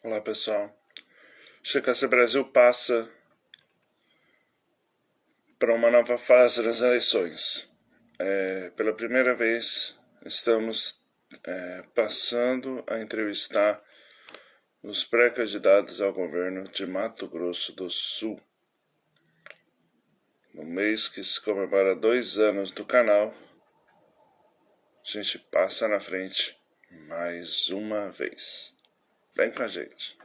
Olá pessoal, Checassi Brasil passa para uma nova fase das eleições. Pela primeira vez estamos passando a entrevistar os pré-candidatos ao governo de Mato Grosso do Sul. No mês que se comemora 2 anos do canal, a gente passa na frente mais uma vez. Vem com a gente.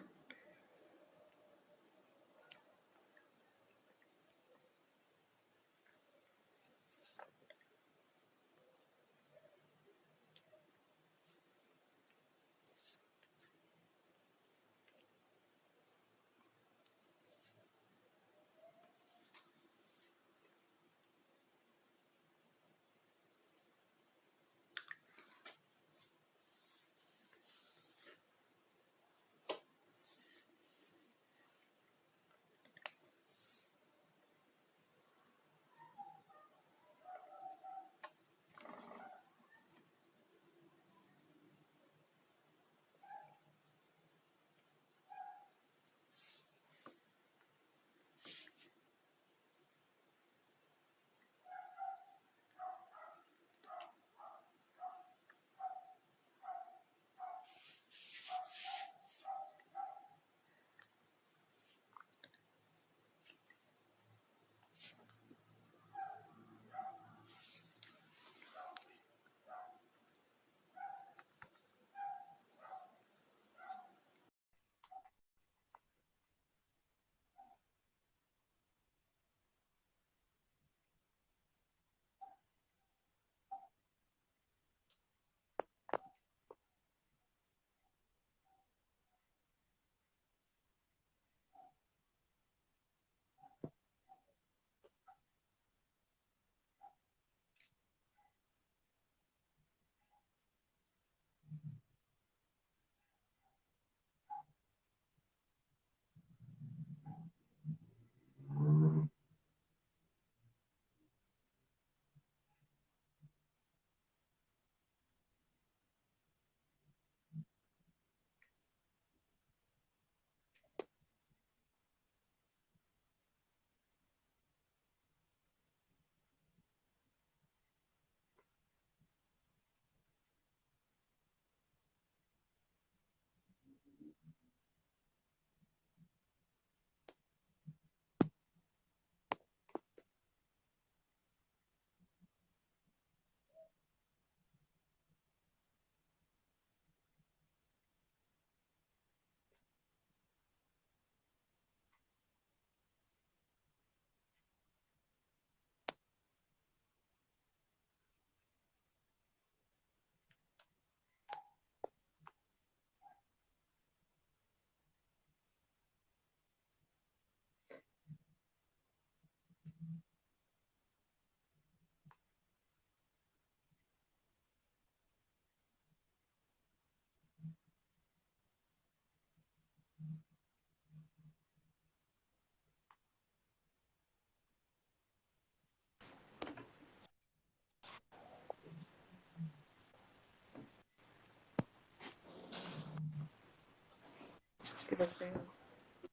Que você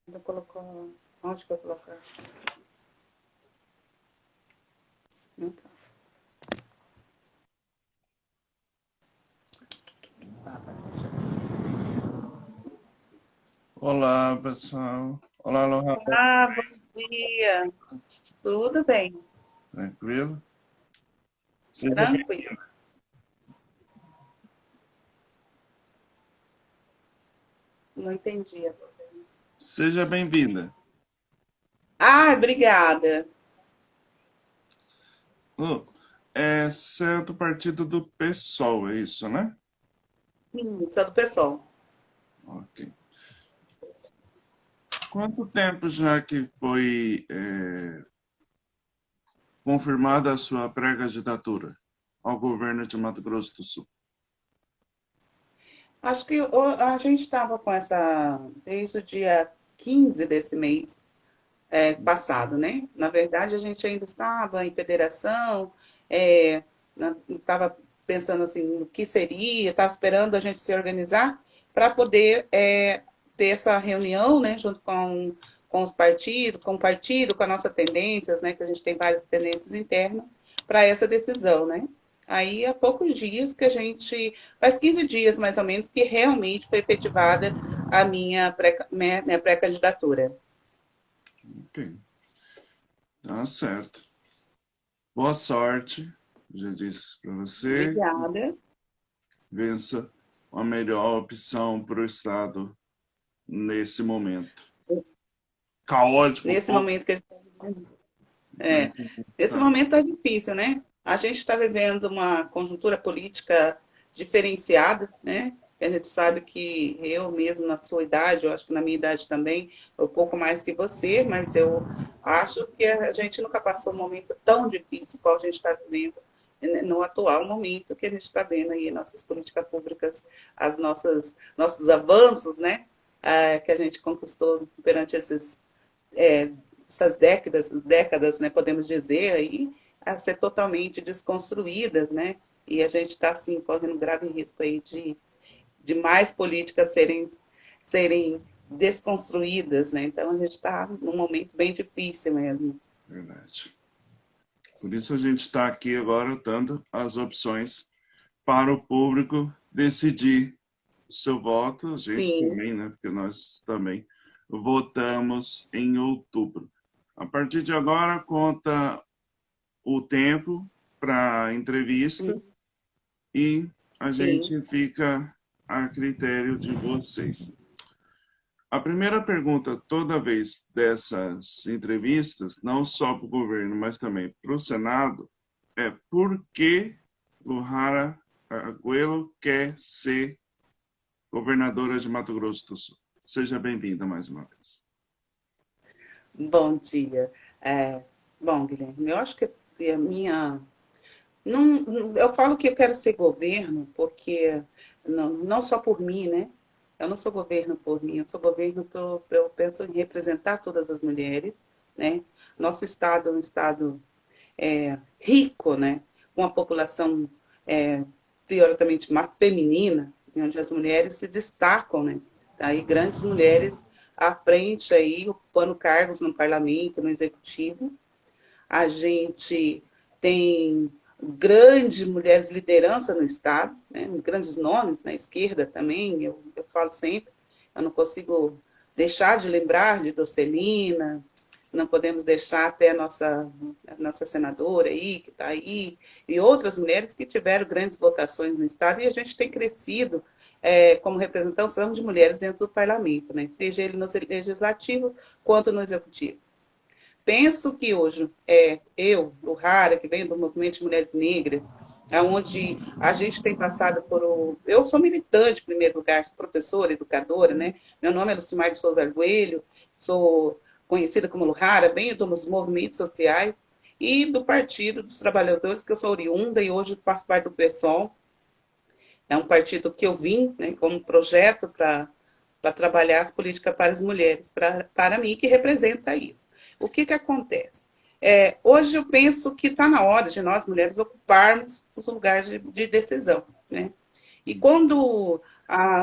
não colocou. Onde que eu colocar? Então. Olá pessoal, olá Aloha, Bom dia. Tudo bem? tranquilo? Tranquilo. Não entendi. Seja bem-vinda. Obrigada. Lu, você é do partido do PSOL, é isso, né? Sou do pessoal. Ok. Quanto tempo já que foi confirmada a sua pré-candidatura ao governo de Mato Grosso do Sul? Acho que a gente estava com essa desde o dia 15 desse mês passado, né? Na verdade, a gente ainda estava em federação, estava pensando assim no que seria, estava esperando a gente se organizar para poder ter essa reunião, né, junto com os partidos, com o partido, com as nossas tendências, né, que a gente tem várias tendências internas, para essa decisão, né. Aí, há poucos dias que a gente, faz 15 dias mais ou menos, que realmente foi efetivada a minha pré-candidatura. Ok, tá certo. Boa sorte, já disse para você. Obrigada. Vença a melhor opção para o Estado nesse momento. Caótico, Nesse momento que a gente está vivendo. É, mas nesse tá. momento está difícil, né? A gente está vivendo uma conjuntura política diferenciada, né? A gente sabe que eu mesmo, na sua idade, eu acho que na minha idade também, um pouco mais que você, mas eu acho que a gente nunca passou um momento tão difícil qual a gente está vivendo né, no atual momento que a gente está vendo aí nossas políticas públicas, nossos avanços, né? Que a gente conquistou perante é, essas décadas, né, podemos dizer aí, a ser totalmente desconstruídas, né? E a gente está assim correndo grave risco aí de mais políticas serem desconstruídas, né? Então a gente está num momento bem difícil mesmo. Verdade. Por isso a gente está aqui agora dando as opções para o público decidir o seu voto, a gente Sim, também, né? Porque nós também votamos em outubro. A partir de agora, conta o tempo para a entrevista sim, e a sim, gente fica a critério de vocês. A primeira pergunta, toda vez dessas entrevistas, não só para o governo, mas também para o Senado, é por que Luhara Agüelo quer ser governadora de Mato Grosso do Sul? Seja bem-vinda mais uma vez. bom dia. É, bom, Guilherme, eu acho que a minha não, eu falo que eu quero ser governo porque não só por mim, né? Eu não sou governo por mim, eu sou governo eu penso em representar todas as mulheres, né? Nosso estado é um estado rico, né? Com uma população é, prioritariamente mais feminina, onde as mulheres se destacam, né? Aí grandes mulheres à frente aí, ocupando cargos no parlamento, no executivo, a gente tem grandes mulheres liderança no Estado, né, grandes nomes na esquerda também, eu falo sempre, eu não consigo deixar de lembrar de Docelina, não podemos deixar até a nossa senadora aí, que está aí, e outras mulheres que tiveram grandes votações no Estado, e a gente tem crescido como representação de mulheres dentro do parlamento, né? Seja ele no legislativo quanto no executivo. Penso que hoje eu, Luhara, que venho do movimento de mulheres negras, onde a gente tem passado por eu sou militante, em primeiro lugar, sou professora, educadora, né? Meu nome é Lucimar de Souza Arguelho, sou conhecida como Luhara, venho dos movimentos sociais e do Partido dos Trabalhadores, que eu sou oriunda e hoje faço parte do PSOL. É um partido que eu vim, né, como projeto para trabalhar as políticas para as mulheres, para mim, que representa isso. O que, que acontece? Hoje eu penso que está na hora de nós, mulheres, ocuparmos os lugares de decisão. Né? E quando,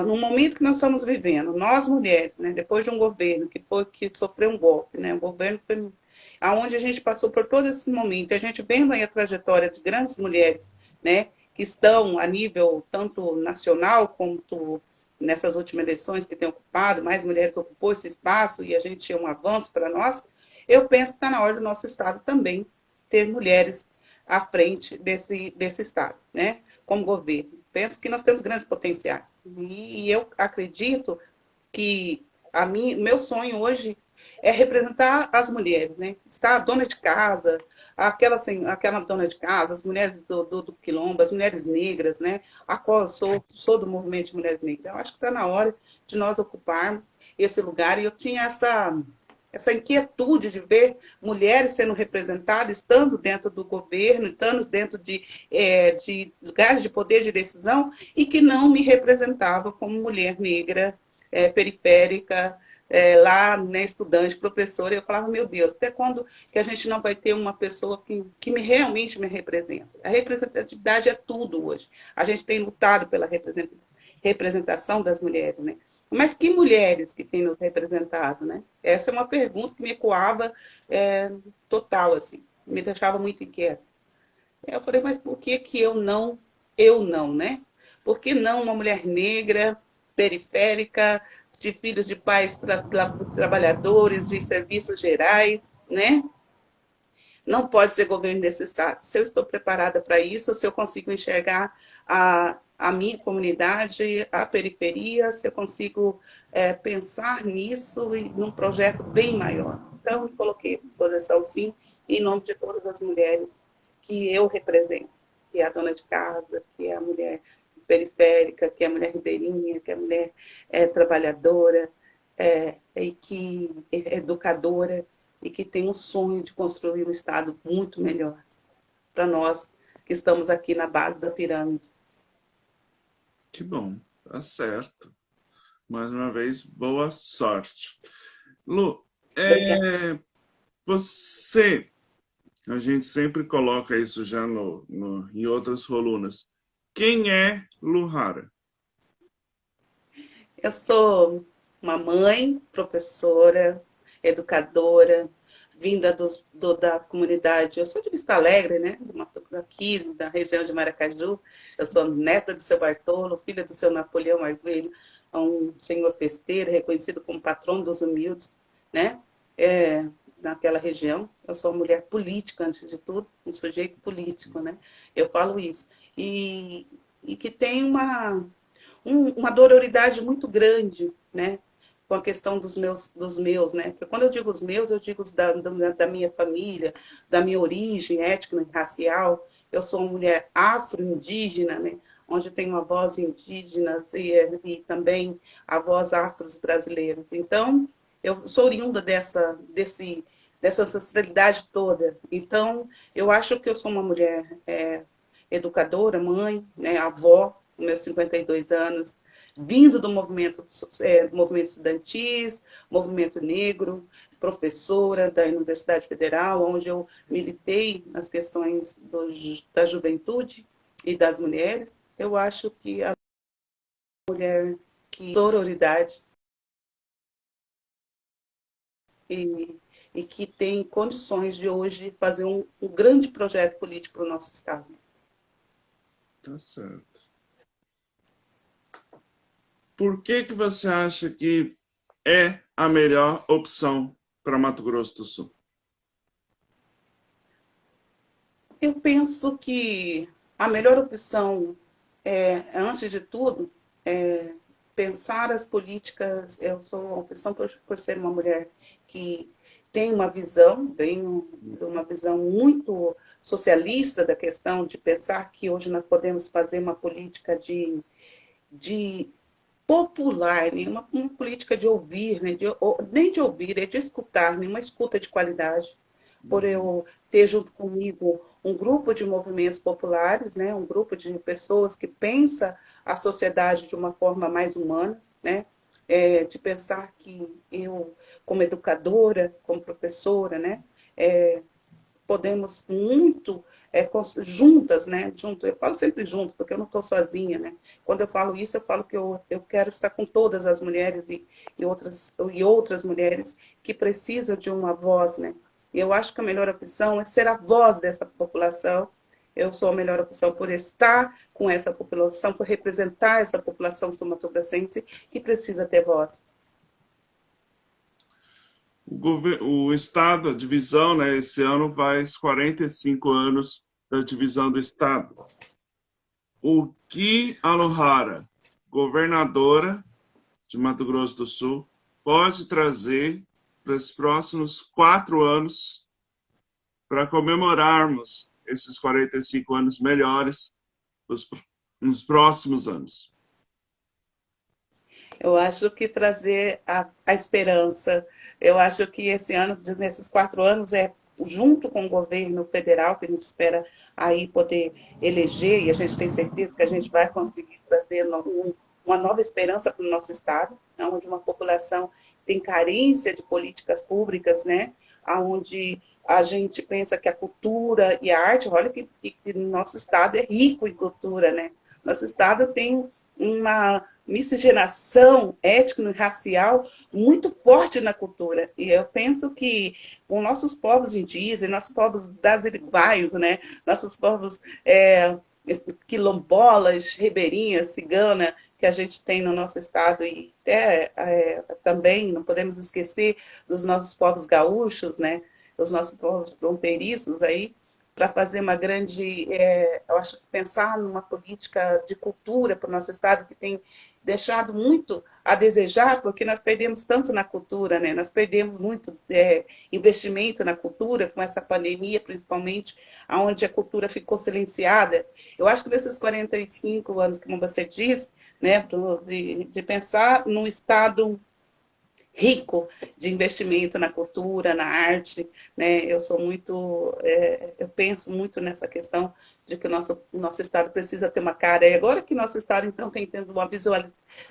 no momento que nós estamos vivendo, nós mulheres, né, depois de um governo que sofreu um golpe, né, um governo aonde a gente passou por todo esse momento, a gente vendo aí a trajetória de grandes mulheres, né, que estão a nível tanto nacional quanto nessas últimas eleições que têm ocupado, mais mulheres ocupou esse espaço e a gente é um avanço para nós, eu penso que está na hora do nosso Estado também ter mulheres à frente desse Estado, né, como governo. Penso que nós temos grandes potenciais. E eu acredito que meu sonho hoje é representar as mulheres, né? Estar a dona de casa, aquela dona de casa, as mulheres do quilombo, as mulheres negras, né? A qual eu sou do movimento de mulheres negras. Eu acho que está na hora de nós ocuparmos esse lugar. E eu tinha essa inquietude de ver mulheres sendo representadas, estando dentro do governo, estando dentro de lugares de poder de decisão, e que não me representava como mulher negra, periférica, lá, né, estudante, professora. Eu falava, meu Deus, até quando que a gente não vai ter uma pessoa que realmente me representa? A representatividade é tudo hoje. A gente tem lutado pela representação das mulheres, né? Mas que mulheres que têm nos representado, né? Essa é uma pergunta que me ecoava total, assim, me deixava muito inquieta. Eu falei, mas por que que eu não, né? Por que não uma mulher negra, periférica, de filhos de pais trabalhadores, de serviços gerais, né? Não pode ser governo desse Estado. Se eu estou preparada para isso, se eu consigo enxergar a minha comunidade, a periferia, se eu consigo pensar nisso e num projeto bem maior. Então, me coloquei à disposição, sim, em nome de todas as mulheres que eu represento, que é a dona de casa, que é a mulher periférica, que é a mulher ribeirinha, que é a mulher trabalhadora, e que é educadora, e que tem um sonho de construir um Estado muito melhor para nós que estamos aqui na base da pirâmide. Que bom, tá certo. Mais uma vez, boa sorte. Lu, Obrigada. você, a gente sempre coloca isso já em outras colunas. Quem é Lu Hara? Eu sou uma mãe, professora, educadora, vinda da comunidade. Eu sou de Vista Alegre, né? Aqui da região de Maracaju. Eu sou neta de seu Bartolo, filha do seu Napoleão Arguelho, um senhor festeiro, reconhecido como patrão dos humildes, né? Naquela região. Eu sou uma mulher política, antes de tudo, um sujeito político, né? Eu falo isso. E que tem uma dororidade muito grande, né? Com a questão dos meus, né? Porque quando eu digo os meus, eu digo os da minha família, da minha origem étnica e racial. Eu sou uma mulher afro-indígena, né? Onde tenho avós indígenas e também avós afros-brasileiros. Então, eu sou oriunda dessa ancestralidade toda. Então, eu acho que eu sou uma mulher educadora, mãe, né, avó, com meus 52 anos, vindo do movimento estudantis, movimento negro, professora da Universidade Federal, onde eu militei nas questões da juventude e das mulheres. Eu acho que a mulher que sororidade e, e que tem condições de hoje fazer um grande projeto político para o nosso Estado. Tá certo. Por que você acha que é a melhor opção para Mato Grosso do Sul? Eu penso que a melhor opção antes de tudo, pensar as políticas. Eu sou uma opção por ser uma mulher que tem uma visão, venho de uma visão muito socialista da questão de pensar que hoje nós podemos fazer uma política de popular, né? Uma política de ouvir, né? Nem de ouvir, é de escutar, né? Uma escuta de qualidade. Por eu ter junto comigo um grupo de movimentos populares, né? Um grupo de pessoas que pensa a sociedade de uma forma mais humana, né? De pensar que eu, como educadora, como professora, né? Podemos muito juntas, né? Junto, eu falo sempre junto, porque eu não estou sozinha, né? Quando eu falo isso, eu falo que eu quero estar com todas as mulheres e outras mulheres que precisam de uma voz, né? E eu acho que a melhor opção é ser a voz dessa população. Eu sou a melhor opção por estar com essa população, por representar essa população sul-mato-grossense que precisa ter voz. O Estado, a divisão, né, esse ano faz 45 anos da divisão do Estado. O que a Lohara, governadora de Mato Grosso do Sul, pode trazer para os próximos 4 anos para comemorarmos esses 45 anos melhores nos próximos anos? Eu acho que trazer a esperança. Eu acho que esse ano, nesses 4 anos, junto com o governo federal, que a gente espera aí poder eleger, e a gente tem certeza que a gente vai conseguir trazer uma nova esperança para o nosso Estado, onde uma população tem carência de políticas públicas, né? Onde a gente pensa que a cultura e a arte, olha que nosso Estado é rico em cultura, né? Nosso Estado tem uma miscigenação étnico-racial muito forte na cultura. E eu penso que com nossos povos indígenas, nossos povos brasileiros, né, nossos povos quilombolas, ribeirinhas, cigana, que a gente tem no nosso estado, e também não podemos esquecer dos nossos povos gaúchos, né, os nossos povos fronteiriços aí, para fazer uma grande, eu acho que pensar numa política de cultura para o nosso estado que tem deixado muito a desejar, porque nós perdemos tanto na cultura, né? Nós perdemos muito investimento na cultura com essa pandemia, principalmente, onde a cultura ficou silenciada. Eu acho que nesses 45 anos, como você disse, né, de pensar num estado rico de investimento na cultura, na arte, né? Eu sou muito, eu penso muito nessa questão de que o nosso estado precisa ter uma cara. E agora que nosso estado então tem tendo uma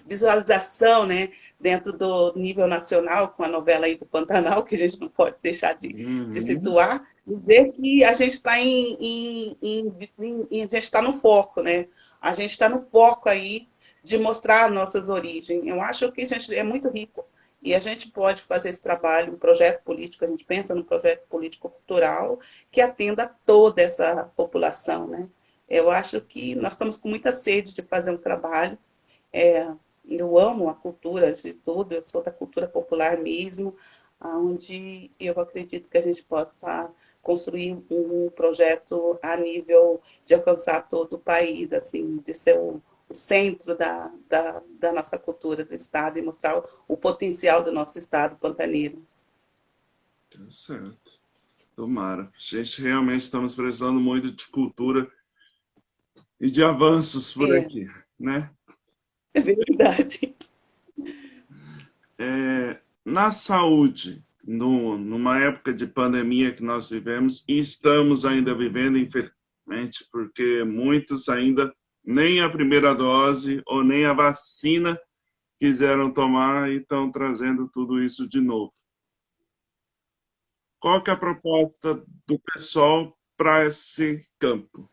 visualização, né, dentro do nível nacional com a novela aí do Pantanal, que a gente não pode deixar de situar, ver que a gente está a gente está no foco, né? A gente está no foco aí de mostrar nossas origens. Eu acho que a gente é muito rico e a gente pode fazer esse trabalho, um projeto político, a gente pensa num projeto político-cultural que atenda a toda essa população, né? Eu acho que nós estamos com muita sede de fazer um trabalho. Eu amo a cultura de tudo, eu sou da cultura popular mesmo, onde eu acredito que a gente possa construir um projeto a nível de alcançar todo o país, assim, de ser o centro da nossa cultura do Estado e mostrar o potencial do nosso Estado pantaneiro. Tá certo. Tomara. A gente realmente estamos precisando muito de cultura e de avanços por aqui, né? É verdade. Na saúde, numa época de pandemia que nós vivemos e estamos ainda vivendo, infelizmente, porque muitos ainda nem a primeira dose ou nem a vacina quiseram tomar e estão trazendo tudo isso de novo. Qual que é a proposta do pessoal para esse campo?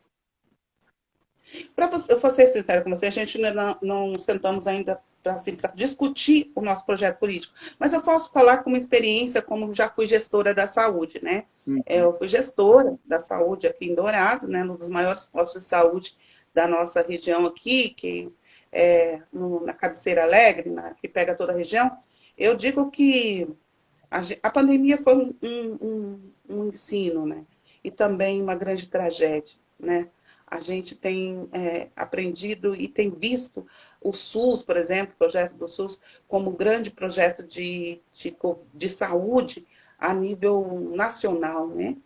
Para eu vou ser sincera com você, a gente não sentamos ainda para assim, discutir o nosso projeto político, mas eu posso falar com uma experiência como já fui gestora da saúde, né? Eu fui gestora da saúde aqui em Dourados, né, um dos maiores postos de saúde da nossa região aqui, que na Cabeceira Alegre, que pega toda a região. Eu digo que a pandemia foi um ensino, né? E também uma grande tragédia, né? A gente tem aprendido e tem visto o SUS, por exemplo, o projeto do SUS, como um grande projeto de saúde a nível nacional, né?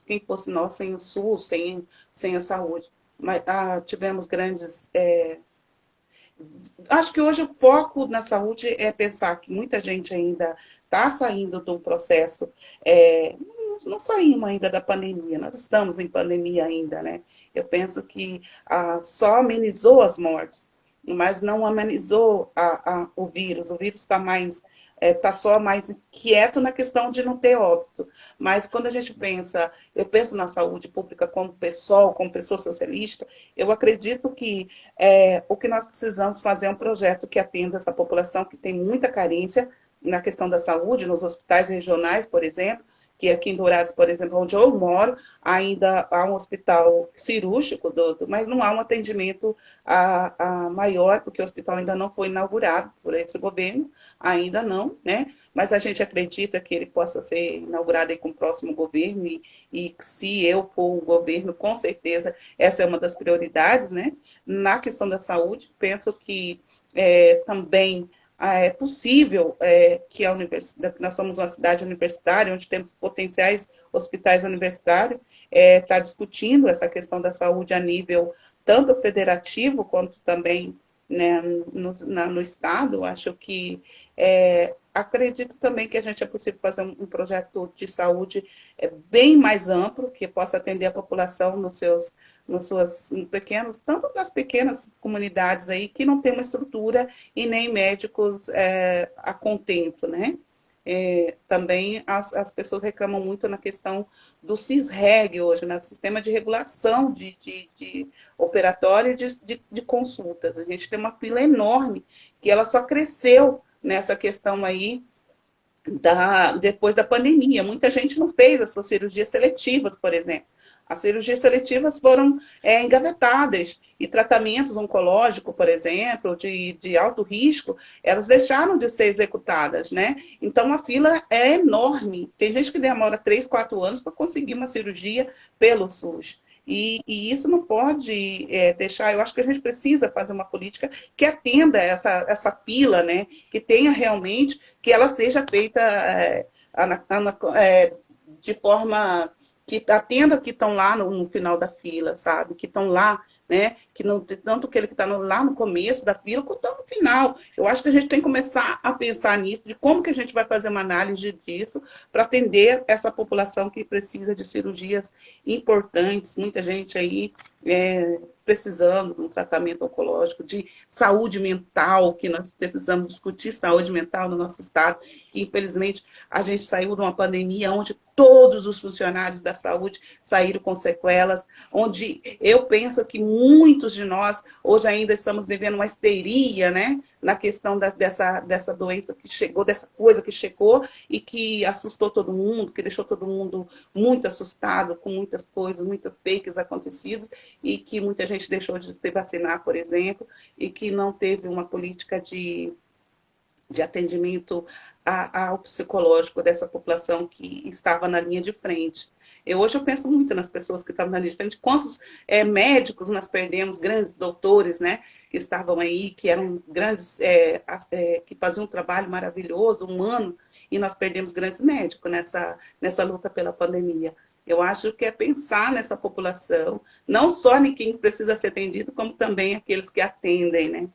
Quem fosse nós sem o SUS, sem a saúde. Mas tivemos grandes acho que hoje o foco na saúde é pensar que muita gente ainda está saindo de um processo, não saímos ainda da pandemia, nós estamos em pandemia ainda, né? Eu penso que só amenizou as mortes, mas não amenizou o vírus está mais está só mais quieto na questão de não ter óbito. Mas quando a gente pensa, eu penso na saúde pública como pessoa, como pessoa socialista, eu acredito que o que nós precisamos fazer é um projeto que atenda essa população que tem muita carência na questão da saúde, nos hospitais regionais, por exemplo, que aqui em Dourados, por exemplo, onde eu moro, ainda há um hospital cirúrgico, mas não há um atendimento maior, porque o hospital ainda não foi inaugurado por esse governo, ainda não, né? Mas a gente acredita que ele possa ser inaugurado aí com o próximo governo, e se eu for o governo, com certeza, essa é uma das prioridades, né? Na questão da saúde, penso que também é possível que a universidade, nós somos uma cidade universitária, onde temos potenciais hospitais universitários, está discutindo essa questão da saúde a nível tanto federativo quanto também, né, no Estado. Acho que acredito também que a gente é possível fazer um projeto de saúde bem mais amplo, que possa atender a população nos seus pequenos, tanto nas pequenas comunidades aí que não tem uma estrutura e nem médicos a contento, né? também as pessoas reclamam muito na questão do CISREG hoje, no sistema de regulação de operatória de consultas. A gente tem uma fila enorme que ela só cresceu nessa questão aí depois da pandemia. Muita gente não fez as suas cirurgias seletivas, por exemplo. As cirurgias seletivas foram engavetadas e tratamentos oncológicos, por exemplo, de alto risco, elas deixaram de ser executadas, né? Então a fila é enorme. Tem gente que demora 3, 4 anos para conseguir uma cirurgia pelo SUS. E isso não pode deixar. Eu acho que a gente precisa fazer uma política que atenda essa fila, né? Que tenha realmente, que ela seja feita de forma que atenda que estão lá no final da fila, sabe? Que estão lá, né? Que não, tanto aquele que está lá no começo da fila, quanto no final. Eu acho que a gente tem que começar a pensar nisso, de como que a gente vai fazer uma análise disso para atender essa população que precisa de cirurgias importantes, muita gente aí precisando de um tratamento oncológico, de saúde mental, que nós precisamos discutir saúde mental no nosso estado, que infelizmente a gente saiu de uma pandemia onde todos os funcionários da saúde saíram com sequelas, onde eu penso que muitos de nós hoje ainda estamos vivendo uma histeria, né, na questão dessa doença que chegou, dessa coisa que chegou e que assustou todo mundo, que deixou todo mundo muito assustado com muitas coisas, muitos fakes acontecidos, e que muita gente deixou de se vacinar, por exemplo, e que não teve uma política de atendimento ao psicológico dessa população que estava na linha de frente. Hoje eu penso muito nas pessoas que estavam na linha de frente, quantos médicos nós perdemos, grandes doutores, né, que estavam aí, que eram grandes, que faziam um trabalho maravilhoso, humano, e nós perdemos grandes médicos nessa luta pela pandemia. Eu acho que é pensar nessa população, não só em quem precisa ser atendido, como também aqueles que atendem, né?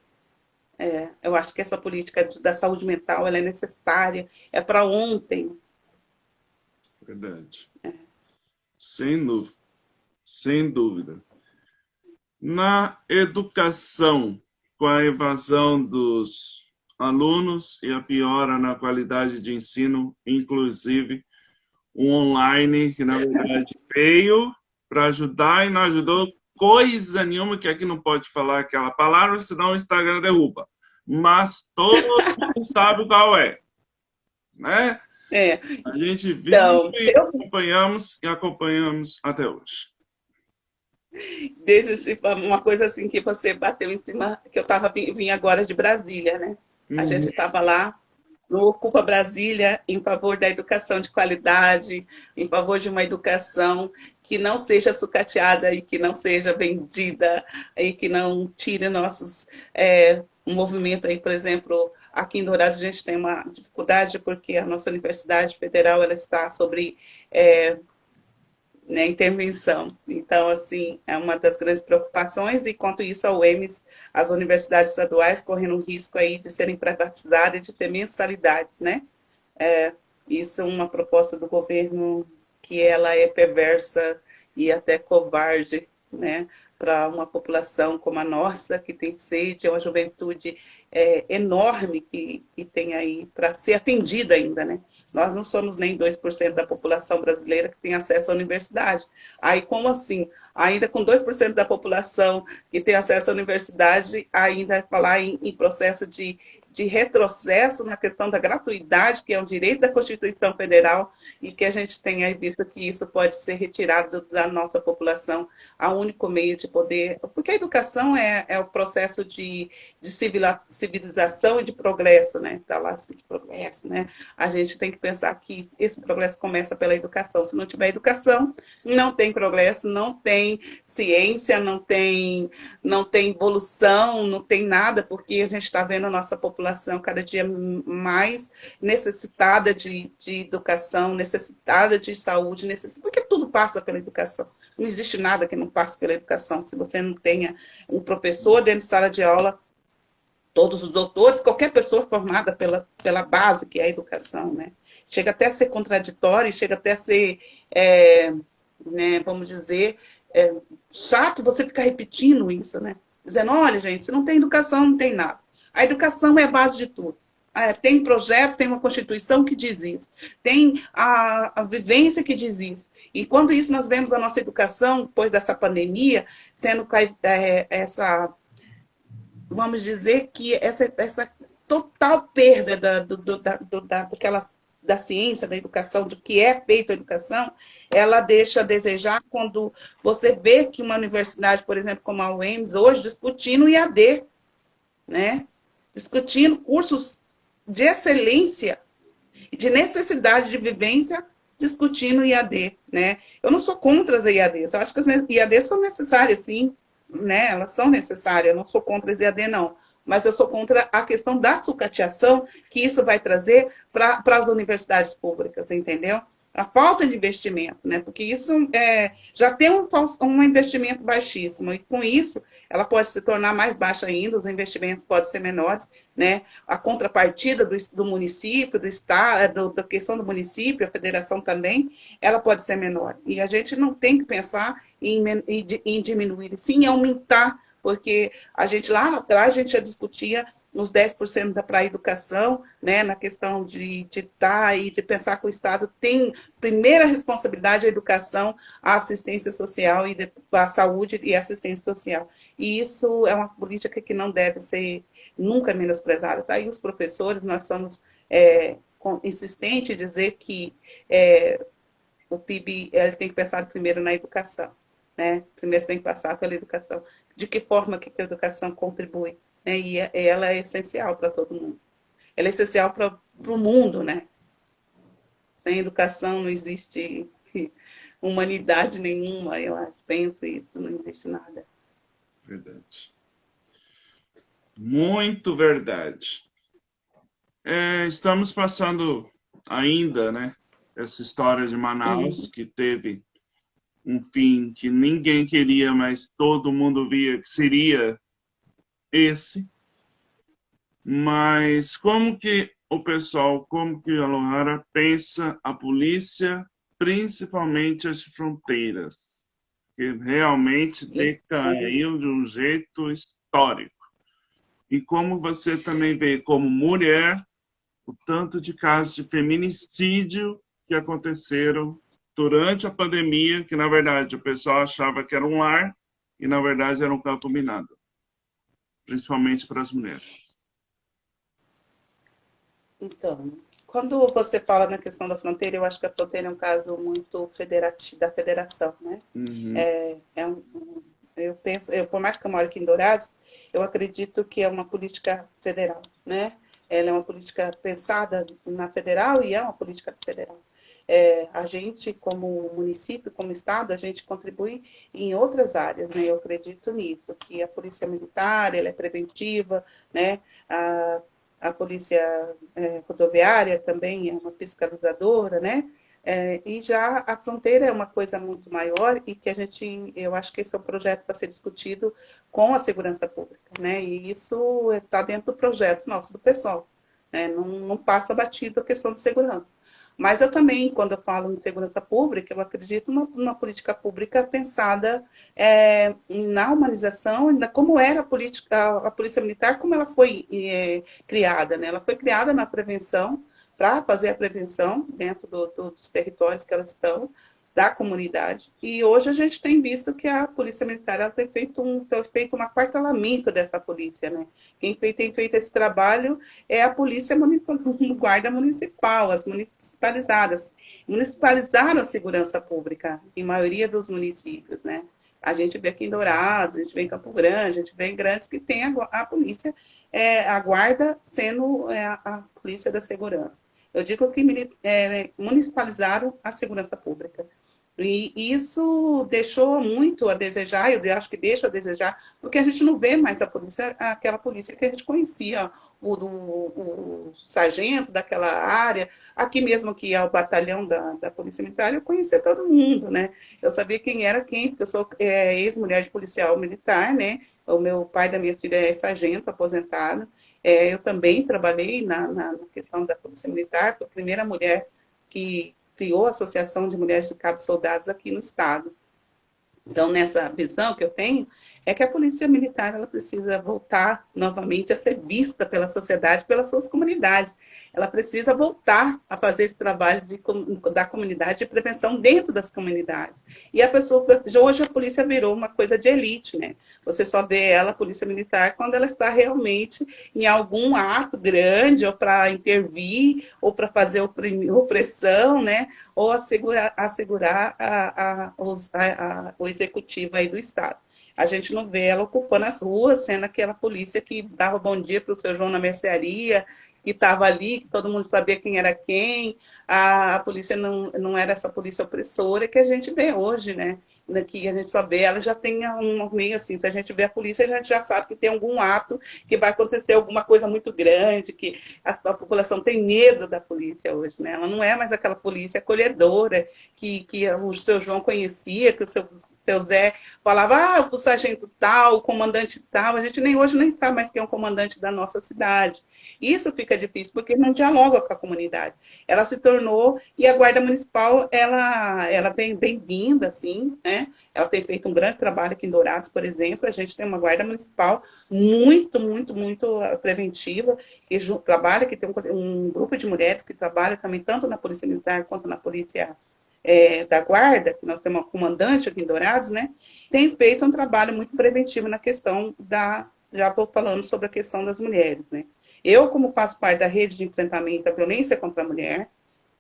Eu acho que essa política da saúde mental ela é necessária, é para ontem. Verdade. Sem dúvida. Sem dúvida. Na educação, com a evasão dos alunos e a piora na qualidade de ensino, inclusive o online, que na verdade veio para ajudar e não ajudou coisa nenhuma, que aqui não pode falar aquela palavra, senão o Instagram derruba. Mas todo mundo sabe qual é. Né? A gente vive então, acompanhamos e acompanhamos até hoje. Deixa uma coisa assim que você bateu em cima, que eu vim agora de Brasília, né? A gente estava lá no Ocupa Brasília em favor da educação de qualidade, em favor de uma educação que não seja sucateada e que não seja vendida e que não tire nossos um movimento aí, por exemplo, aqui em Dourados a gente tem uma dificuldade porque a nossa Universidade Federal ela está sobre intervenção. Então, assim, é uma das grandes preocupações, e quanto isso, a UEMS, as universidades estaduais correndo o risco aí de serem privatizadas e de ter mensalidades, né? Isso é uma proposta do governo que ela é perversa e até covarde, né? Para uma população como a nossa, que tem sede, é uma juventude enorme que tem aí para ser atendida ainda, né? Nós não somos nem 2% da população brasileira que tem acesso à universidade. Aí, como assim? Ainda com 2% da população que tem acesso à universidade, ainda falar em processo de retrocesso na questão da gratuidade, que é um direito da Constituição Federal, e que a gente tem aí visto que isso pode ser retirado da nossa população, a único meio de poder... Porque a educação é o processo de civilização e de progresso, né? Está lá assim, de progresso, né? A gente tem que pensar que esse progresso começa pela educação. Se não tiver educação, não tem progresso, não tem ciência, não tem evolução, não tem nada, porque a gente está vendo a nossa população cada dia mais necessitada de educação, necessitada de saúde, porque tudo passa pela educação. Não existe nada que não passe pela educação. Se você não tenha um professor dentro de sala de aula, todos os doutores, qualquer pessoa formada pela base, que é a educação, né? Chega até a ser contraditório, chega até a ser, né, vamos dizer, chato você ficar repetindo isso, né? Dizendo, olha, gente, se não tem educação, não tem nada. A educação é a base de tudo. tem projetos, tem uma Constituição que diz isso, tem a vivência que diz isso. E quando isso nós vemos a nossa educação, depois dessa pandemia, sendo essa, vamos dizer que essa total perda da ciência, da educação, do que é feito a educação, ela deixa a desejar quando você vê que uma universidade, por exemplo, como a UEMS, hoje discutindo IAD, né? Discutindo cursos de excelência, de necessidade de vivência, discutindo IAD, né? Eu não sou contra as IADs, eu acho que as IADs são necessárias, sim, né? Elas são necessárias, eu não sou contra as IAD, não. Mas eu sou contra a questão da sucateação que isso vai trazer para as universidades públicas, entendeu? A falta de investimento, né? Porque isso já tem um investimento baixíssimo, e com isso ela pode se tornar mais baixa ainda, os investimentos podem ser menores, né? A contrapartida do município, do estado, da questão do município, a federação também, ela pode ser menor. E a gente não tem que pensar em diminuir, sim em aumentar, porque a gente lá atrás a gente já discutia nos 10% para a educação, né, na questão de estar e de pensar que o Estado tem primeira responsabilidade a educação, a assistência social e a saúde e assistência social. E isso é uma política que não deve ser nunca menosprezada. Tá? E os professores, nós somos insistentes em dizer que o PIB ele tem que pensar primeiro na educação, né? Primeiro tem que passar pela educação. De que forma que a educação contribui? Né? E ela é essencial para todo mundo. Ela é essencial para o mundo, né? Sem educação não existe humanidade nenhuma, eu acho. Penso isso, não existe nada. Verdade. Muito verdade. Estamos passando ainda, né, essa história de Manaus, que teve um fim que ninguém queria, mas todo mundo via que seria esse. Mas como que o pessoal, como que a Lohara pensa a polícia, principalmente as fronteiras, que realmente decaiu de um jeito histórico? E como você também vê, como mulher, o tanto de casos de feminicídio que aconteceram durante a pandemia, que na verdade o pessoal achava que era um lar e na verdade era um campo minado, principalmente para as mulheres. Então, quando você fala na questão da fronteira, eu acho que a fronteira é um caso muito da federação, né? Uhum. Eu penso, por mais que eu moro aqui em Dourados, eu acredito que é uma política federal, né? Ela é uma política pensada na federal e é uma política federal. A gente, como município, como estado, a gente contribui em outras áreas, né? Eu acredito nisso, que a polícia militar, ela é preventiva, né? A polícia rodoviária também é uma fiscalizadora, né? E já a fronteira é uma coisa muito maior e que eu acho que esse é um projeto para ser discutido com a segurança pública, né? E isso está dentro do projeto nosso, do pessoal, né? Não passa batido a questão de segurança. Mas eu também, quando eu falo em segurança pública, eu acredito numa política pública pensada na humanização, como era a polícia militar, como ela foi criada, né? Ela foi criada na prevenção, para fazer a prevenção dentro dos territórios que elas estão, da comunidade. E hoje a gente tem visto que a Polícia Militar ela tem feito um aquartelamento dessa polícia, né? Quem tem feito esse trabalho é a Polícia Guarda Municipal, as municipalizadas. Municipalizaram a segurança pública em maioria dos municípios, né? A gente vê aqui em Dourados, a gente vê em Campo Grande, a gente vê em grandes que tem a polícia, a guarda sendo a polícia da segurança. Eu digo que municipalizaram a segurança pública. E isso deixou muito a desejar, eu acho que deixa a desejar, porque a gente não vê mais a polícia, aquela polícia que a gente conhecia, o sargento daquela área, aqui mesmo que é o batalhão da Polícia Militar, eu conhecia todo mundo, né? Eu sabia quem era quem, porque eu sou ex-mulher de policial militar, né? O meu pai da minha filha é sargento, aposentado. Eu também trabalhei na questão da Polícia Militar, fui a primeira mulher que criou a Associação de Mulheres de Cabos Soldados aqui no estado. Então, nessa visão que eu tenho, é que a polícia militar ela precisa voltar novamente a ser vista pela sociedade, pelas suas comunidades. Ela precisa voltar a fazer esse trabalho da comunidade, de prevenção dentro das comunidades. E a pessoa, hoje a polícia virou uma coisa de elite, né? Você só vê ela, a polícia militar, quando ela está realmente em algum ato grande, ou para intervir, ou para fazer opressão, né? Ou assegurar o executivo aí do Estado. A gente não vê ela ocupando as ruas, sendo aquela polícia que dava bom dia para o seu João na mercearia, que estava ali, que todo mundo sabia quem era quem. A polícia não era essa polícia opressora que a gente vê hoje, né? Que a gente só vê, ela já tem um meio assim, se a gente vê a polícia, a gente já sabe que tem algum ato, que vai acontecer alguma coisa muito grande, que a população tem medo da polícia hoje, né? Ela não é mais aquela polícia acolhedora que o seu João conhecia, que o seu Zé falava, o sargento tal, o comandante tal, a gente hoje nem sabe mais quem é o comandante da nossa cidade. Isso fica difícil, porque não dialoga com a comunidade. Ela se tornou, e a Guarda Municipal, ela vem bem-vinda, assim, né? Ela tem feito um grande trabalho aqui em Dourados, por exemplo. A gente tem uma Guarda Municipal muito, muito, muito preventiva, que trabalha, que tem um grupo de mulheres que trabalha também tanto na Polícia Militar quanto na Polícia da Guarda, que nós temos uma comandante aqui em Dourados, né? Tem feito um trabalho muito preventivo na questão já vou falando sobre a questão das mulheres, né? Eu, como faço parte da rede de enfrentamento à violência contra a mulher,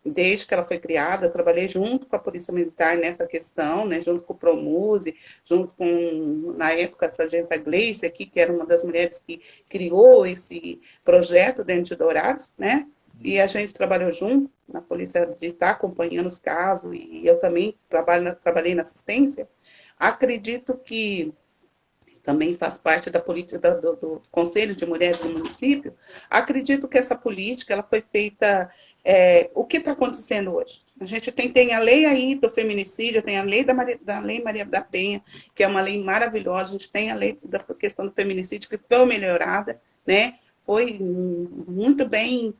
desde que ela foi criada, trabalhei junto com a Polícia Militar nessa questão, né, junto com o Promuse, junto com, na época, a sargenta Gleice aqui, que era uma das mulheres que criou esse projeto dentro de Dourados, né, e a gente trabalhou junto na polícia, de estar acompanhando os casos, e eu também trabalhei na assistência. Acredito que também faz parte da política do Conselho de Mulheres do município. Acredito que essa política ela foi feita. O que está acontecendo hoje? A gente tem a lei aí do feminicídio, tem a lei da Lei Maria da Penha, que é uma lei maravilhosa. A gente tem a lei da questão do feminicídio, que foi melhorada, né? Foi muito bem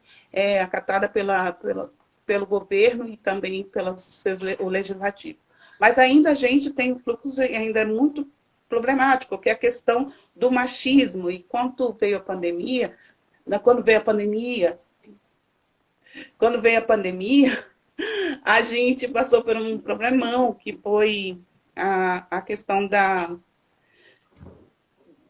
acatada pelo governo e também pelo o legislativo. Mas ainda a gente tem um fluxo ainda muito problemático, que é a questão do machismo. E quando veio a pandemia, a gente passou por um problemão, que foi a questão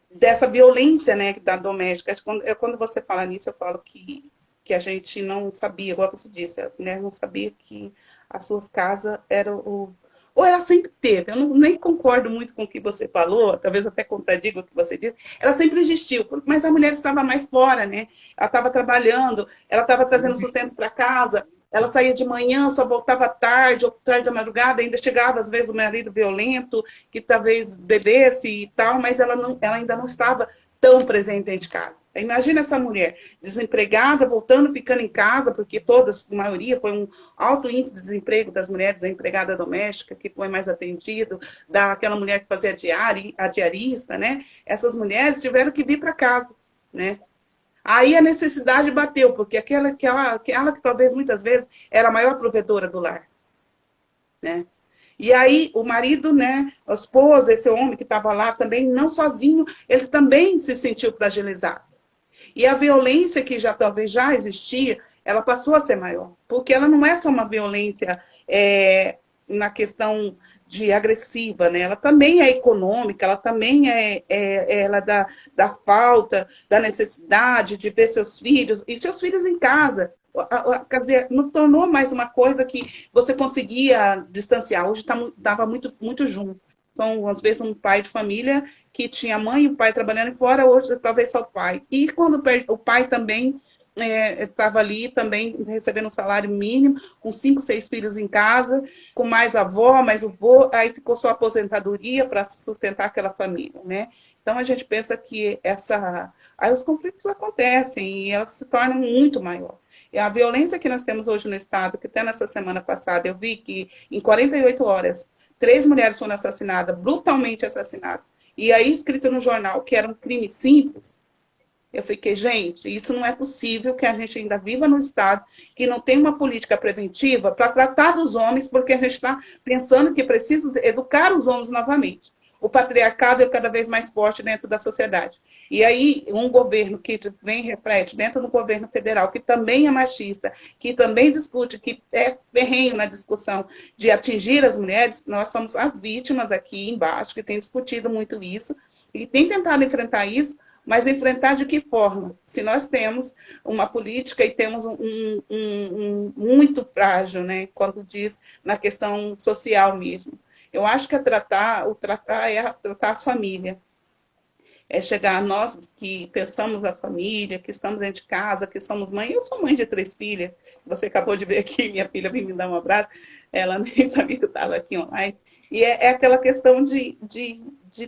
dessa violência, né, da doméstica. Quando você fala nisso, eu falo que a gente não sabia, igual você disse, as mulheres não sabiam que as suas casas eram ou ela sempre teve, eu nem concordo muito com o que você falou, talvez até contradiga o que você disse, ela sempre existiu, mas a mulher estava mais fora, né? Ela estava trabalhando, ela estava trazendo sustento para casa, ela saía de manhã, só voltava tarde, ou tarde da madrugada, ainda chegava às vezes o marido violento, que talvez bebesse e tal, mas ela ainda não estava tão presente dentro de casa. Imagina essa mulher desempregada, voltando, ficando em casa, porque a maioria, foi um alto índice de desemprego das mulheres, da empregada doméstica, que foi mais atendido, daquela mulher que fazia a diarista, né? Essas mulheres tiveram que vir para casa, né? Aí a necessidade bateu, porque aquela que talvez muitas vezes era a maior provedora do lar, né? E aí o marido, né, a esposa, esse homem que estava lá também, não sozinho, ele também se sentiu fragilizado. E a violência que talvez já existia, ela passou a ser maior. Porque ela não é só uma violência na questão de agressiva, né? Ela também é econômica, ela também ela da falta, da necessidade de ver seus filhos, e seus filhos em casa. Quer dizer, não tornou mais uma coisa que você conseguia distanciar. Hoje dava muito, muito junto. São, às vezes, um pai de família que tinha a mãe e o pai trabalhando fora, hoje talvez só o pai. E quando o pai também estava ali, também recebendo um salário mínimo, com 5, 6 filhos em casa, com mais avó, mais o vô, aí ficou sua aposentadoria para sustentar aquela família, né? Então, a gente pensa que aí os conflitos acontecem e elas se tornam muito maior. E a violência que nós temos hoje no Estado, que até nessa semana passada eu vi que em 48 horas, 3 mulheres foram assassinadas, brutalmente assassinadas. E aí, escrito no jornal que era um crime simples, eu fiquei, gente, isso não é possível que a gente ainda viva no Estado que não tem uma política preventiva para tratar dos homens, porque a gente está pensando que precisa educar os homens novamente. o patriarcado é cada vez mais forte dentro da sociedade. E aí, um governo que vem reflete dentro do governo federal, que também é machista, que também discute, que é ferrenho na discussão de atingir as mulheres, nós somos as vítimas aqui embaixo, que tem discutido muito isso, e tem tentado enfrentar isso, mas enfrentar de que forma? Se nós temos uma política e temos muito frágil, né, quando diz na questão social mesmo. Eu acho que o tratar é tratar a família. É chegar a nós que pensamos a família, que estamos dentro de casa, que somos mãe. Eu sou mãe de 3 filhas. Você acabou de ver aqui, minha filha veio me dar um abraço. Ela nem sabia que eu estava aqui online. E é aquela questão de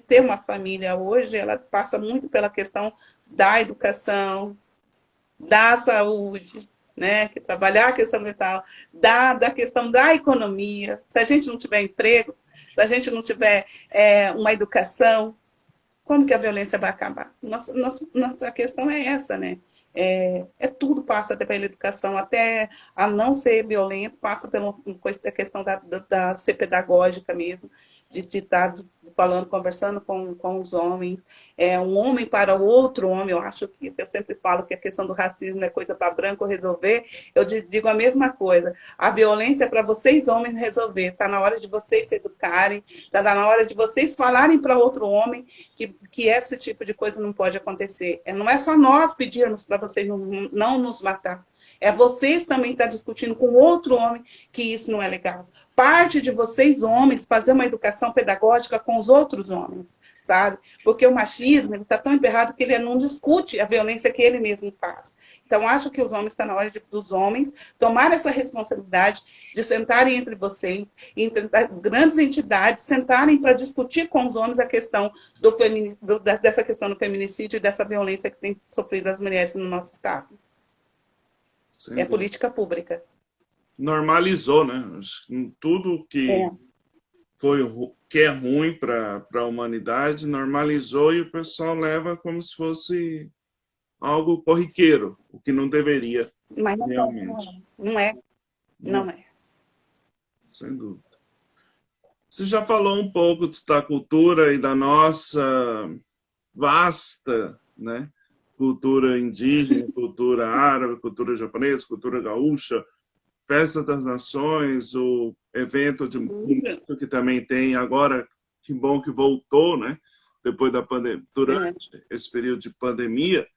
ter uma família hoje, ela passa muito pela questão da educação, da saúde, né? Que trabalhar a questão mental, da questão da economia. Se a gente não tiver emprego, se a gente não tiver uma educação, como que a violência vai acabar? Nossa questão é essa, né? Tudo passa até pela educação, até a não ser violento, passa pela questão da ser pedagógica mesmo, de estar falando, conversando com os homens, um homem para o outro homem. Eu acho que, eu sempre falo que a questão do racismo é coisa para branco resolver, eu digo a mesma coisa, a violência é para vocês homens resolver, está na hora de vocês se educarem, está na hora de vocês falarem para outro homem que esse tipo de coisa não pode acontecer. Não é só nós pedirmos para vocês não nos matar, é vocês também estar discutindo com outro homem que isso não é legal. Parte de vocês, homens, fazer uma educação pedagógica com os outros homens, sabe? Porque o machismo está tão emperrado que ele não discute a violência que ele mesmo faz. Então, acho que os homens, está na hora dos homens tomar essa responsabilidade de sentarem entre vocês, entre grandes entidades, sentarem para discutir com os homens a questão dessa questão do feminicídio e dessa violência que tem sofrido as mulheres no nosso Estado. É política pública. Normalizou, né? Tudo que que é ruim para a humanidade normalizou e o pessoal leva como se fosse algo corriqueiro, o que não deveria. Mas realmente. Não é. Sem dúvida. Você já falou um pouco da cultura e da nossa vasta, né? Cultura indígena, cultura árabe, cultura japonesa, cultura gaúcha, Festa das Nações, o evento de música que também tem agora, que bom que voltou, né? Depois da pandemia, durante esse período de pandemia.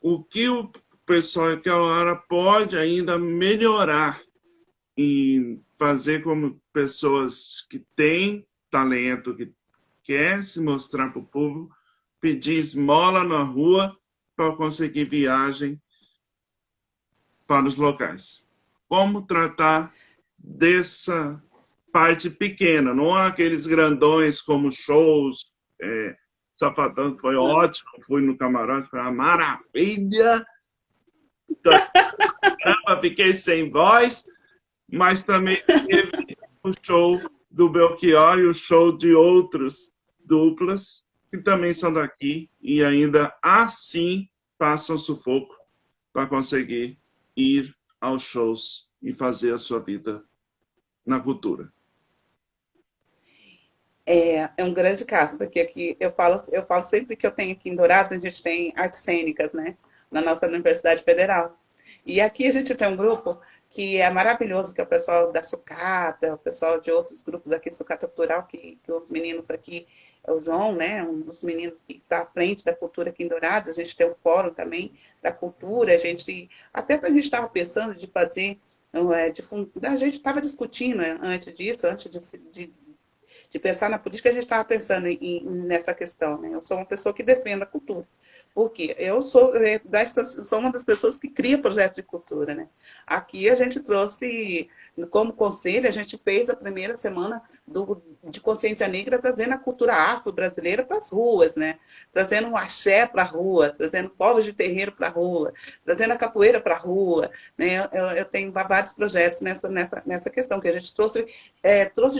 O que o pessoal de Aurora pode ainda melhorar e fazer como pessoas que têm talento, que quer se mostrar para o público, pedir esmola na rua para conseguir viagem para os locais. Como tratar dessa parte pequena, não aqueles grandões como shows, Sapatão, que foi ótimo, fui no camarote, foi uma maravilha, fiquei sem voz, mas também teve o show do Belchior e o show de outros duplas, que também são daqui, e ainda assim passam sufoco para conseguir ir aos shows e fazer a sua vida na cultura. É um grande caso, porque aqui eu falo sempre que eu tenho aqui em Dourados, a gente tem artes cênicas, né, na nossa Universidade Federal. E aqui a gente tem um grupo que é maravilhoso, que é o pessoal da sucata, o pessoal de outros grupos aqui, sucata cultural, que os meninos aqui, o João, né, um dos meninos que está à frente da cultura aqui em Dourados, a gente tem um fórum também da cultura, a gente estava pensando de fazer, a gente estava discutindo antes disso, antes de pensar na política, a gente estava pensando nessa questão, né? Eu sou uma pessoa que defende a cultura. Por quê? Eu sou uma das pessoas que cria projetos de cultura, né? Aqui a gente trouxe, como conselho, a gente fez a primeira semana de consciência negra, trazendo a cultura afro-brasileira para as ruas, né? Trazendo o axé para a rua, trazendo povos de terreiro para a rua, trazendo a capoeira para a rua, né? Eu tenho vários projetos nessa questão, que a gente trouxe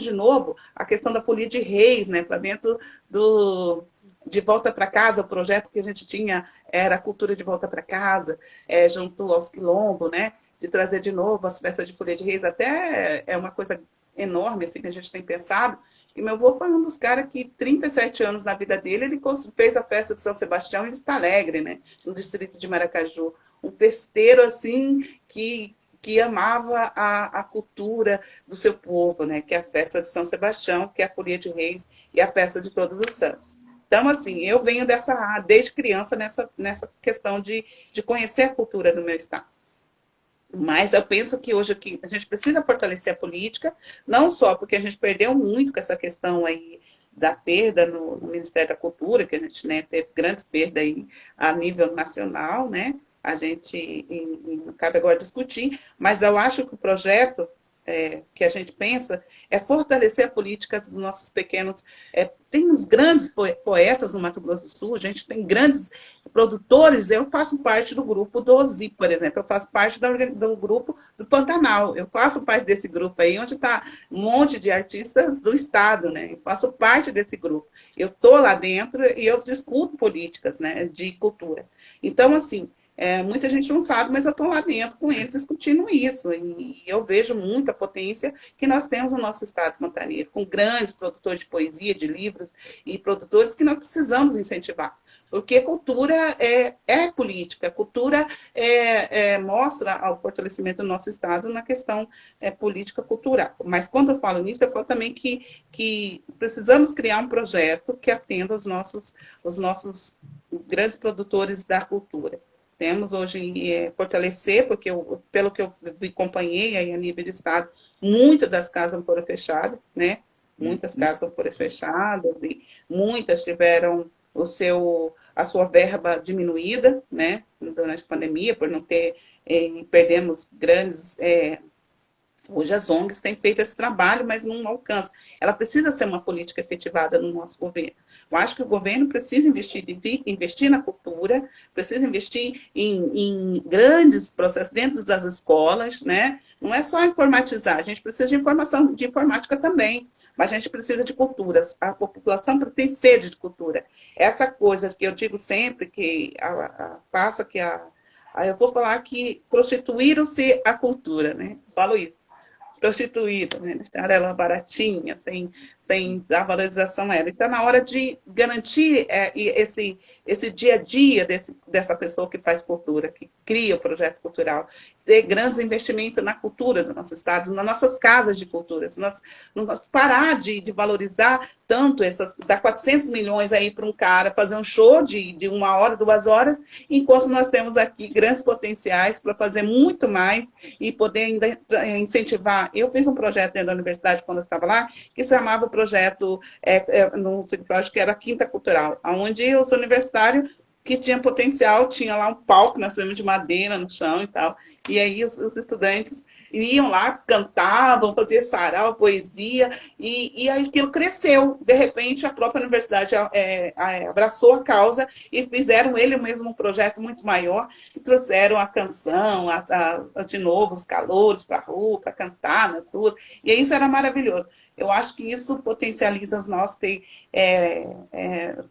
de novo a questão da folia de reis, né? Para dentro de volta para casa, o projeto que a gente tinha era a cultura de volta para casa, junto aos quilombos, né? De trazer de novo as festas de folia de reis, até é uma coisa enorme assim, que a gente tem pensado, E meu avô foi um dos caras que, 37 anos na vida dele, ele fez a festa de São Sebastião em Vista Alegre, né? No distrito de Maracaju. Um festeiro, assim, que amava a cultura do seu povo, né? Que é a festa de São Sebastião, que é a Folia de Reis e a festa de Todos os Santos. Então, assim, eu venho desde criança nessa questão de conhecer a cultura do meu estado. Mas eu penso que hoje aqui a gente precisa fortalecer a política, não só porque a gente perdeu muito com essa questão aí da perda no Ministério da Cultura, que a gente, né, teve grandes perdas aí a nível nacional, né? A gente não cabe agora discutir, mas eu acho que o projeto que a gente pensa é fortalecer a política dos nossos pequenos. Tem uns grandes poetas no Mato Grosso do Sul, a gente tem grandes produtores. Eu faço parte do grupo do OZI, por exemplo, eu faço parte do grupo do Pantanal, eu faço parte desse grupo aí, onde está um monte de artistas do Estado, né? Eu faço parte desse grupo. Eu estou lá dentro e eu discuto políticas, né, de cultura. Então, assim, muita gente não sabe, mas eu estou lá dentro com eles discutindo isso. E eu vejo muita potência que nós temos no nosso estado pantaneiro, com grandes produtores de poesia, de livros e produtores que nós precisamos incentivar. Porque cultura é política, cultura mostra o fortalecimento do nosso estado na questão política cultural. Mas quando eu falo nisso, eu falo também que precisamos criar um projeto que atenda os nossos grandes produtores da cultura. Temos hoje fortalecer, porque pelo que eu acompanhei aí a nível de Estado, muitas das casas foram fechadas, né? Muitas casas foram fechadas e muitas tiveram a sua verba diminuída, né? Durante a pandemia, por não ter, perdemos grandes hoje as ONGs têm feito esse trabalho, mas não alcança. Ela precisa ser uma política efetivada no nosso governo. Eu acho que o governo precisa investir na cultura, precisa investir em grandes processos dentro das escolas, né? Não é só informatizar, a gente precisa de informática também, mas a gente precisa de culturas. A população tem sede de cultura. Essa coisa que eu digo sempre, que passa que eu vou falar que prostituíram-se a cultura, né? Falo isso, prostituída, né? Deixar ela baratinha, sem dar valorização a ela. Então, na hora de garantir esse dia a dia dessa pessoa que faz cultura, que cria o projeto cultural, ter grandes investimentos na cultura do nosso estado, nas nossas casas de cultura, nós parar de valorizar tanto dar 400 milhões aí para um cara fazer um show de 1 hora, 2 horas, enquanto nós temos aqui grandes potenciais para fazer muito mais e poder ainda incentivar. Eu fiz um projeto dentro da universidade quando eu estava lá, que se chamava projeto, acho que era Quinta Cultural, onde os universitários que tinha potencial, tinha lá um palco, nós fizemos de madeira no chão e tal, e aí os estudantes iam lá, cantavam, faziam sarau, poesia, e aquilo cresceu. De repente, a própria universidade abraçou a causa e fizeram ele mesmo um projeto muito maior, e trouxeram a canção, de novo, os calouros para a rua, para cantar nas ruas, e isso era maravilhoso. Eu acho que isso potencializa os nossos,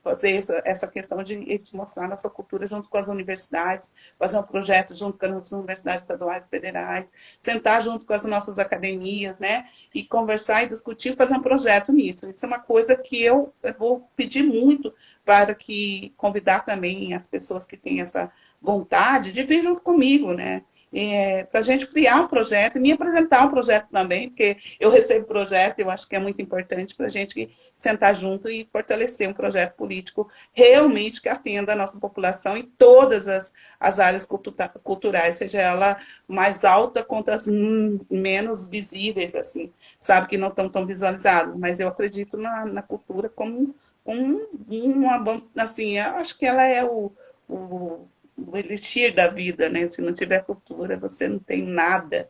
fazer essa questão de mostrar nossa cultura junto com as universidades, fazer um projeto junto com as universidades estaduais e federais, sentar junto com as nossas academias, né? E conversar e discutir, fazer um projeto nisso. Isso é uma coisa que eu vou pedir muito para convidar também as pessoas que têm essa vontade de vir junto comigo, né? Para a gente criar um projeto e me apresentar um projeto também, porque eu recebo projeto, eu acho que é muito importante para a gente sentar junto e fortalecer um projeto político realmente que atenda a nossa população em todas as áreas culturais, seja ela mais alta quanto as menos visíveis, assim, sabe, que não estão tão visualizadas, mas eu acredito na cultura como assim, eu acho que ela é o elixir da vida, né? Se não tiver cultura, você não tem nada.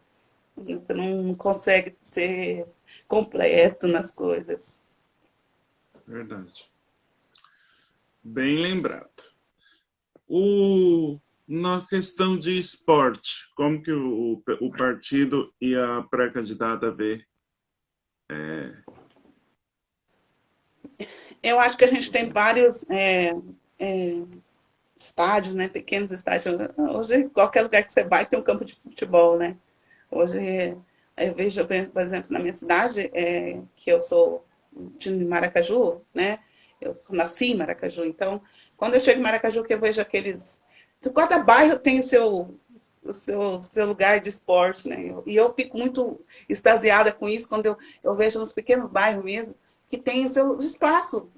Você não consegue ser completo nas coisas. Verdade. Bem lembrado. Na questão de esporte, como que o partido e a pré-candidata vê? Eu acho que a gente tem vários estádios, né? Pequenos estádios. Hoje, qualquer lugar que você vai tem um campo de futebol, né? Hoje, eu vejo, por exemplo, na minha cidade, que eu sou de Maracaju, né? Eu nasci em Maracaju, então, quando eu chego em Maracaju, que eu vejo aqueles... Cada bairro tem o seu lugar de esporte, né? E eu fico muito extasiada com isso, quando eu vejo nos pequenos bairros mesmo, que tem o seu espaço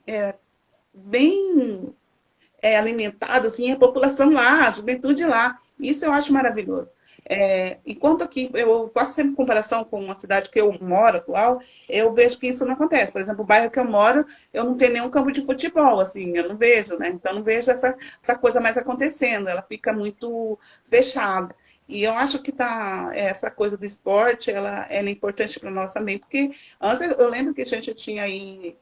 bem alimentado, assim, a população lá, a juventude lá. Isso eu acho maravilhoso. Enquanto aqui, eu faço sempre comparação com uma cidade que eu moro atual, eu vejo que isso não acontece. Por exemplo, o bairro que eu moro, eu não tenho nenhum campo de futebol, assim, eu não vejo, né? Então, não vejo essa coisa mais acontecendo, ela fica muito fechada. E eu acho que essa coisa do esporte, ela é importante para nós também, porque antes eu lembro que a gente tinha aí,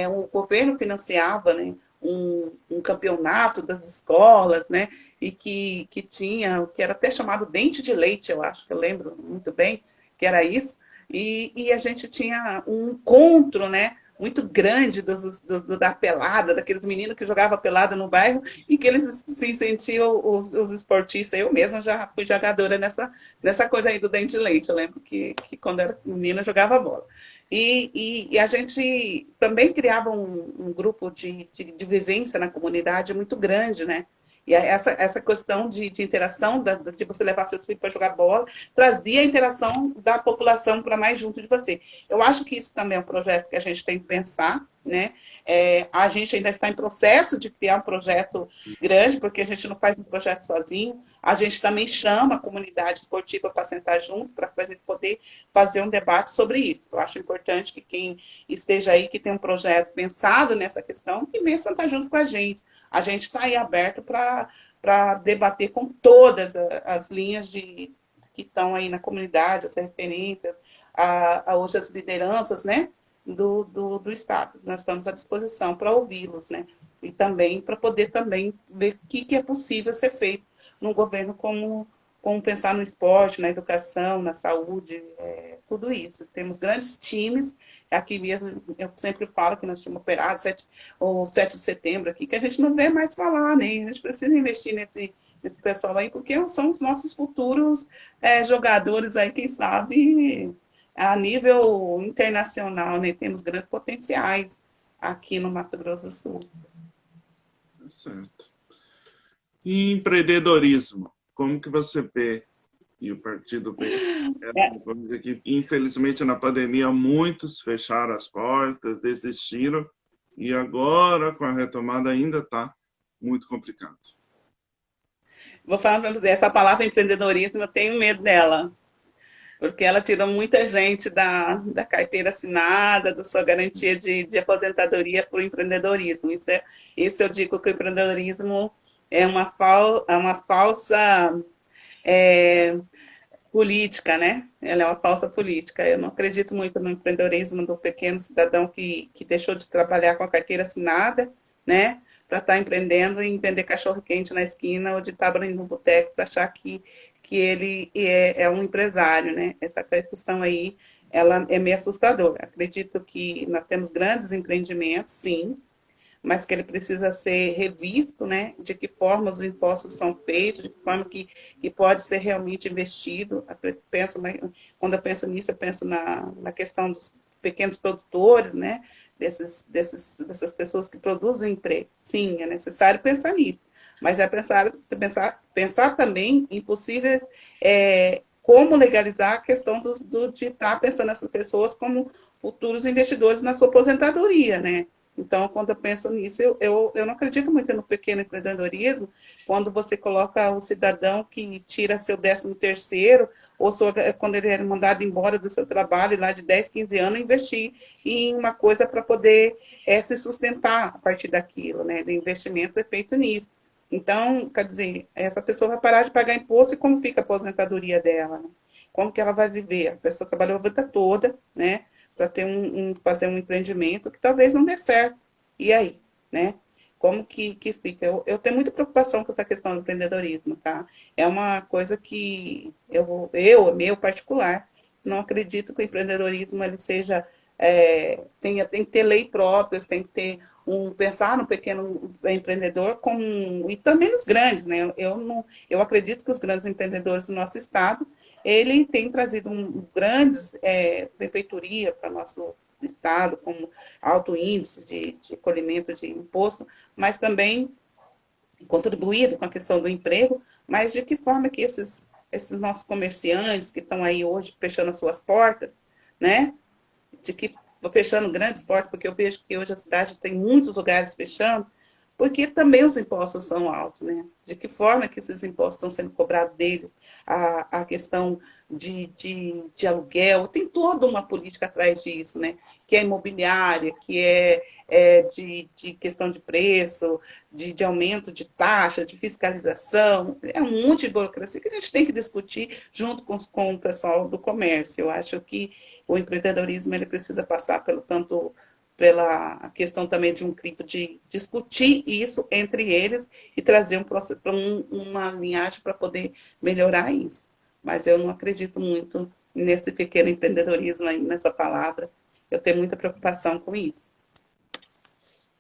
o governo financiava, né, um campeonato das escolas, né? E que tinha, que era até chamado dente de leite, eu acho, que eu lembro muito bem, que era isso. E a gente tinha um encontro, né? Muito grande da pelada, daqueles meninos que jogavam pelada no bairro e que eles se sentiam os esportistas. Eu mesma já fui jogadora nessa coisa aí do dente de leite. Eu lembro que quando era menina eu jogava bola. E a gente também criava um grupo de vivência na comunidade muito grande, né? E essa questão de interação, de você levar seus filhos para jogar bola, trazia a interação da população para mais junto de você. Eu acho que isso também é um projeto que a gente tem que pensar, né? A gente ainda está em processo de criar um projeto grande, porque a gente não faz um projeto sozinho. A gente também chama a comunidade esportiva para sentar junto, para a gente poder fazer um debate sobre isso. Eu acho importante que quem esteja aí, que tem um projeto pensado nessa questão, que venha sentar junto com a gente. A gente está aí aberto para debater com todas as linhas que estão aí na comunidade, as referências, hoje as lideranças, né, do Estado. Nós estamos à disposição para ouvi-los, né, e também para poder também ver o que é possível ser feito num governo como pensar no esporte, na educação, na saúde, tudo isso. Temos grandes times, aqui mesmo eu sempre falo que nós tínhamos operado o 7 de setembro aqui, que a gente não vê mais falar, né? A gente precisa investir nesse pessoal aí, porque são os nossos futuros jogadores aí, quem sabe, a nível internacional, né? Temos grandes potenciais aqui no Mato Grosso do Sul. Certo. E empreendedorismo, como que você vê, e o partido vê, uma coisa que, infelizmente, na pandemia, muitos fecharam as portas, desistiram, e agora, com a retomada, ainda está muito complicado. Vou falar para você, essa palavra empreendedorismo, eu tenho medo dela, porque ela tira muita gente da carteira assinada, da sua garantia de aposentadoria por empreendedorismo. Isso eu digo que o empreendedorismo é uma falsa política, né? Ela é uma falsa política. Eu não acredito muito no empreendedorismo do pequeno cidadão que deixou de trabalhar com a carteira assinada, né? Para estar empreendendo e vender cachorro-quente na esquina ou de estar abrindo no boteco para achar que ele é um empresário, né? Essa questão aí, ela é meio assustadora. Acredito que nós temos grandes empreendimentos, sim, mas que ele precisa ser revisto, né? De que forma os impostos são feitos, de que forma que pode ser realmente investido. Quando eu penso nisso, eu penso na questão dos pequenos produtores, né? Dessas pessoas que produzem emprego. Sim, é necessário pensar nisso, mas é pensar também em possíveis como legalizar a questão de estar pensando nessas pessoas como futuros investidores na sua aposentadoria, né? Então, quando eu penso nisso, eu não acredito muito no pequeno empreendedorismo, quando você coloca o cidadão que tira seu 13º, ou quando ele é mandado embora do seu trabalho, lá de 10, 15 anos, investir em uma coisa para poder se sustentar a partir daquilo, né? De investimento é feito nisso. Então, quer dizer, essa pessoa vai parar de pagar imposto e como fica a aposentadoria dela, né? Como que ela vai viver? A pessoa trabalhou a vida toda, né? Para fazer um empreendimento que talvez não dê certo. E aí, né? Como que fica? Eu tenho muita preocupação com essa questão do empreendedorismo, tá? É uma coisa que meu particular, não acredito que o empreendedorismo ele seja tem que ter lei próprias, tem que ter pensar no pequeno empreendedor e também nos grandes, né? Eu acredito que os grandes empreendedores do nosso estado ele tem trazido grandes prefeituria para do Estado, como alto índice de recolhimento de imposto, mas também contribuído com a questão do emprego, mas de que forma que esses nossos comerciantes que estão aí hoje fechando as suas portas, né? De que fechando grandes portas, porque eu vejo que hoje a cidade tem muitos lugares fechando, porque também os impostos são altos, né? De que forma que esses impostos estão sendo cobrados deles, a questão de aluguel, tem toda uma política atrás disso, né? Que é imobiliária, que de questão de preço, de aumento de taxa, de fiscalização, é um monte de burocracia que a gente tem que discutir junto com o pessoal do comércio. Eu acho que o empreendedorismo ele precisa passar pelo tanto pela questão também de um crivo de discutir isso entre eles e trazer uma linhagem para poder melhorar isso. Mas eu não acredito muito nesse pequeno empreendedorismo aí, nessa palavra. Eu tenho muita preocupação com isso.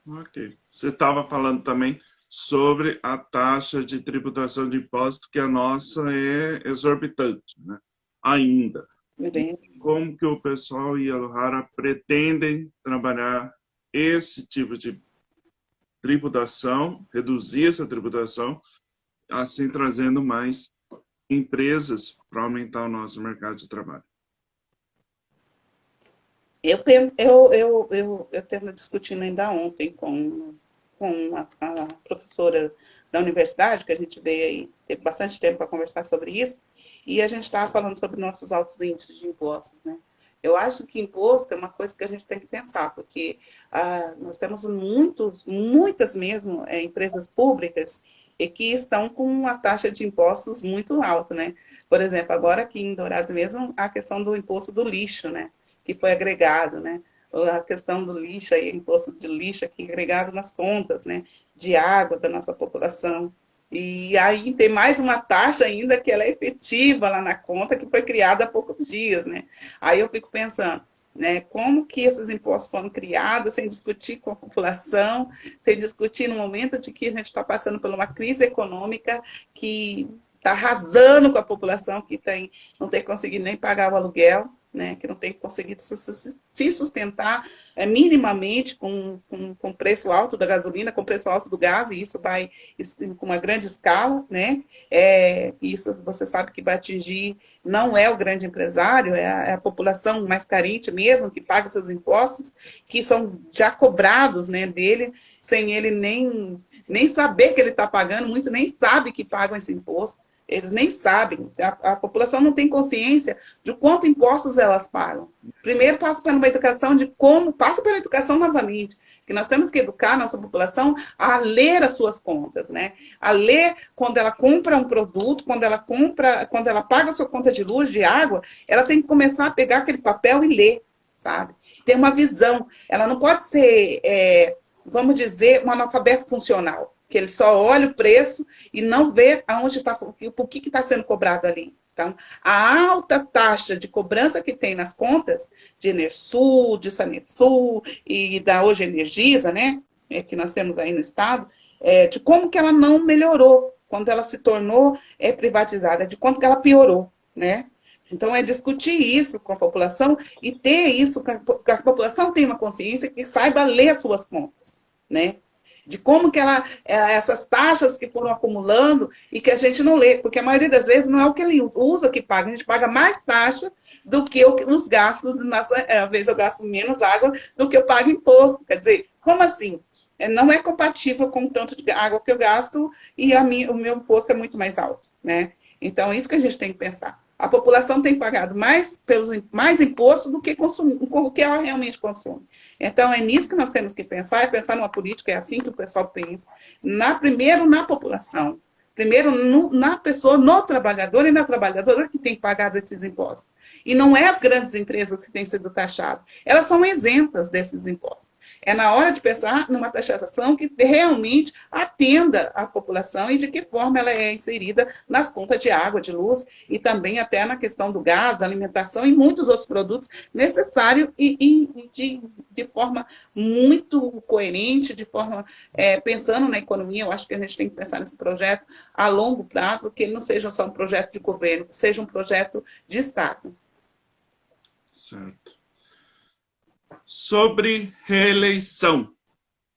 Ok. Você estava falando também sobre a taxa de tributação de imposto, que a nossa é exorbitante, né? Ainda. Bem, Como que o pessoal e a Lohara pretendem trabalhar esse tipo de tributação, reduzir essa tributação, assim trazendo mais empresas para aumentar o nosso mercado de trabalho? eu penso, eu tendo discutindo ainda ontem com a professora da universidade, que a gente veio aí, teve bastante tempo para conversar sobre isso, e a gente estava falando sobre nossos altos índices de impostos, né? Eu acho que imposto é uma coisa que a gente tem que pensar, porque nós temos muitas mesmo empresas públicas e que estão com uma taxa de impostos muito alta, né? Por exemplo, agora aqui em Dourados mesmo, a questão do imposto do lixo, né? Que foi agregado, né? A questão do lixo, aí, imposto de lixo aqui agregado nas contas, né? De água da nossa população. E aí tem mais uma taxa ainda que ela é efetiva lá na conta, que foi criada há poucos dias, né? Aí eu fico pensando, né, como que esses impostos foram criados sem discutir com a população, sem discutir no momento de que a gente está passando por uma crise econômica que está arrasando com a população, que não tem conseguido nem pagar o aluguel, né, que não tem conseguido se sustentar minimamente com preço alto da gasolina, com preço alto do gás, e isso vai com uma grande escala, né? Isso você sabe que vai atingir, não é o grande empresário, é a população mais carente mesmo, que paga seus impostos, que são já cobrados, né, dele, sem ele nem saber que ele está pagando, muitos nem sabem que pagam esse imposto. Eles nem sabem, a população não tem consciência de quanto impostos elas pagam. Primeiro passa pela educação passa pela educação novamente, que nós temos que educar a nossa população a ler as suas contas, né? A ler quando ela compra um produto, quando ela paga a sua conta de luz, de água, ela tem que começar a pegar aquele papel e ler, sabe? Ter uma visão. Ela não pode ser, vamos dizer, um analfabeto funcional, que ele só olha o preço e não vê aonde está, o que está sendo cobrado ali. Então, a alta taxa de cobrança que tem nas contas de Enersul, de Sanesul e da Hoje Energisa, né, que nós temos aí no Estado, de como que ela não melhorou quando ela se tornou privatizada, de quanto que ela piorou, né? Então, é discutir isso com a população e ter isso, que a população tenha uma consciência que saiba ler as suas contas, né? De como que essas taxas que foram acumulando e que a gente não lê, porque a maioria das vezes não é o que ele usa que paga, a gente paga mais taxa do que os gastos, às vezes eu gasto menos água do que eu pago imposto, quer dizer, como assim? Não é compatível com o tanto de água que eu gasto e o meu imposto é muito mais alto, né? Então, é isso que a gente tem que pensar. A população tem pagado mais imposto do que o que ela realmente consome. Então, é nisso que nós temos que pensar, é pensar numa política, é assim que o pessoal pensa. Primeiro na população, primeiro na pessoa, no trabalhador e na trabalhadora que tem pagado esses impostos. E não é as grandes empresas que têm sido taxadas, elas são isentas desses impostos. É na hora de pensar numa taxação que realmente atenda a população e de que forma ela é inserida nas contas de água, de luz e também até na questão do gás, da alimentação e muitos outros produtos necessários e de forma muito coerente, de forma pensando na economia. Eu acho que a gente tem que pensar nesse projeto a longo prazo, que ele não seja só um projeto de governo, que seja um projeto de Estado. Certo. Sobre reeleição,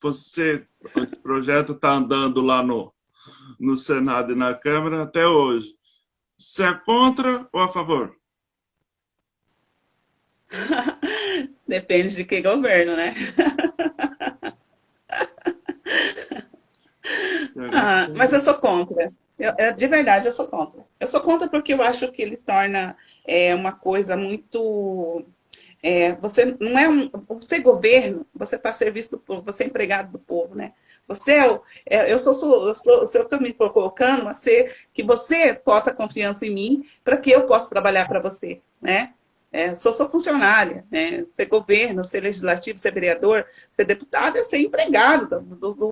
esse projeto está andando lá no Senado e na Câmara até hoje. Você é contra ou a favor? Depende de que governo, né? Ah, mas eu sou contra. De verdade, eu sou contra. Eu sou contra porque eu acho que ele torna uma coisa muito. Você não é você governo, você está a serviço do povo, você é empregado do povo, né? Você se eu estou me colocando a ser que você bota confiança em mim para que eu possa trabalhar para você, né? Sou funcionária, né? Ser governo, ser legislativo, ser vereador, ser deputado é ser empregado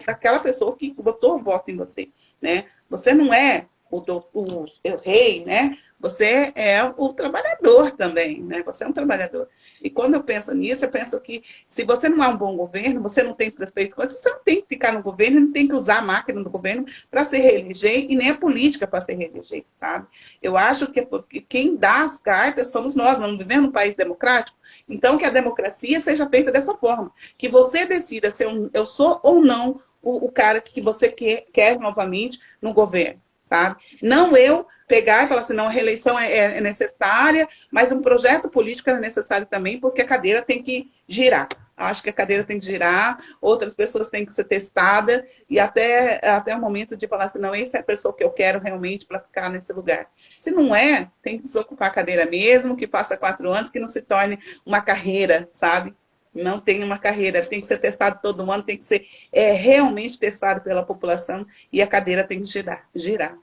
daquela pessoa que botou o voto em você, né? Você não é o rei, né? Você é o trabalhador também, né? Você é um trabalhador. E quando eu penso nisso, eu penso que se você não é um bom governo, você não tem respeito com isso, você não tem que ficar no governo, não tem que usar a máquina do governo para se reeleger e nem a política para se reeleger, sabe? Eu acho que quem dá as cartas somos nós não vivemos num país democrático, então que a democracia seja feita dessa forma, que você decida se eu sou ou não o cara que você quer novamente no governo, sabe? Não eu pegar e falar assim, não, a reeleição é necessária, mas um projeto político é necessário também, porque a cadeira tem que girar. Acho que a cadeira tem que girar, outras pessoas têm que ser testadas, e até o momento de falar assim, não, essa é a pessoa que eu quero realmente para ficar nesse lugar. Se não é, tem que desocupar a cadeira mesmo, que faça 4 anos, que não se torne uma carreira, sabe? Não tem uma carreira, tem que ser testado todo ano, tem que ser realmente testado pela população, e a cadeira tem que girar.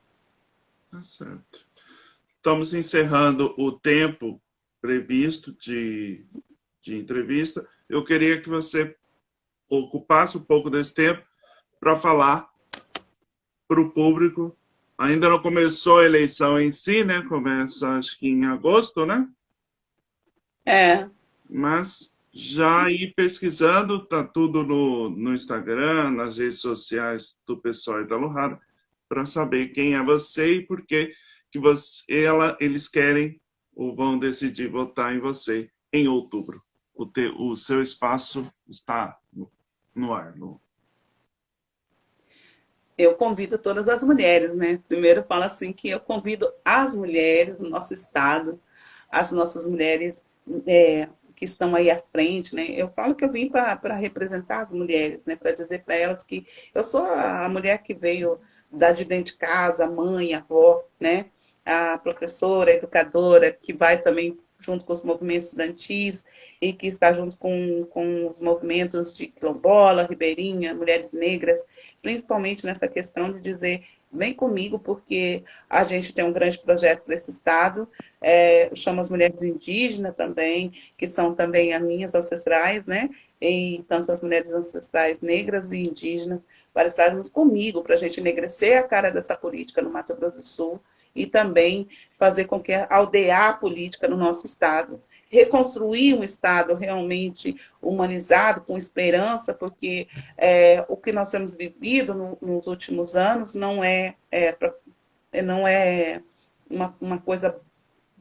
Tá certo. Estamos encerrando o tempo previsto de entrevista. Eu queria que você ocupasse um pouco desse tempo para falar para o público. Ainda não começou a eleição em si, né? Começa acho que em agosto, né? É, Mas já ir pesquisando, tá tudo no Instagram, nas redes sociais do pessoal e da Lohara, para saber quem é você e por que eles querem ou vão decidir votar em você em outubro. O seu espaço está no ar. eu convido todas as mulheres, né? Primeiro eu falo assim que eu convido as mulheres do nosso estado, as nossas mulheres que estão aí à frente, né? Eu falo que eu vim para representar as mulheres, né? Para dizer para elas que eu sou a mulher que veio de dentro de casa, a mãe, a avó, né? A professora, a educadora, que vai também junto com os movimentos estudantis e que está junto com os movimentos de quilombola, ribeirinha, mulheres negras, principalmente nessa questão de dizer vem comigo, porque a gente tem um grande projeto para esse estado, chama as mulheres indígenas também, que são também as minhas ancestrais, né? E tanto as mulheres ancestrais negras e indígenas, para estarmos comigo, para a gente enegrecer a cara dessa política no Mato Grosso do Sul e também fazer com que aldear a política no nosso estado, reconstruir um estado realmente humanizado, com esperança, porque o que nós temos vivido nos últimos anos não é uma coisa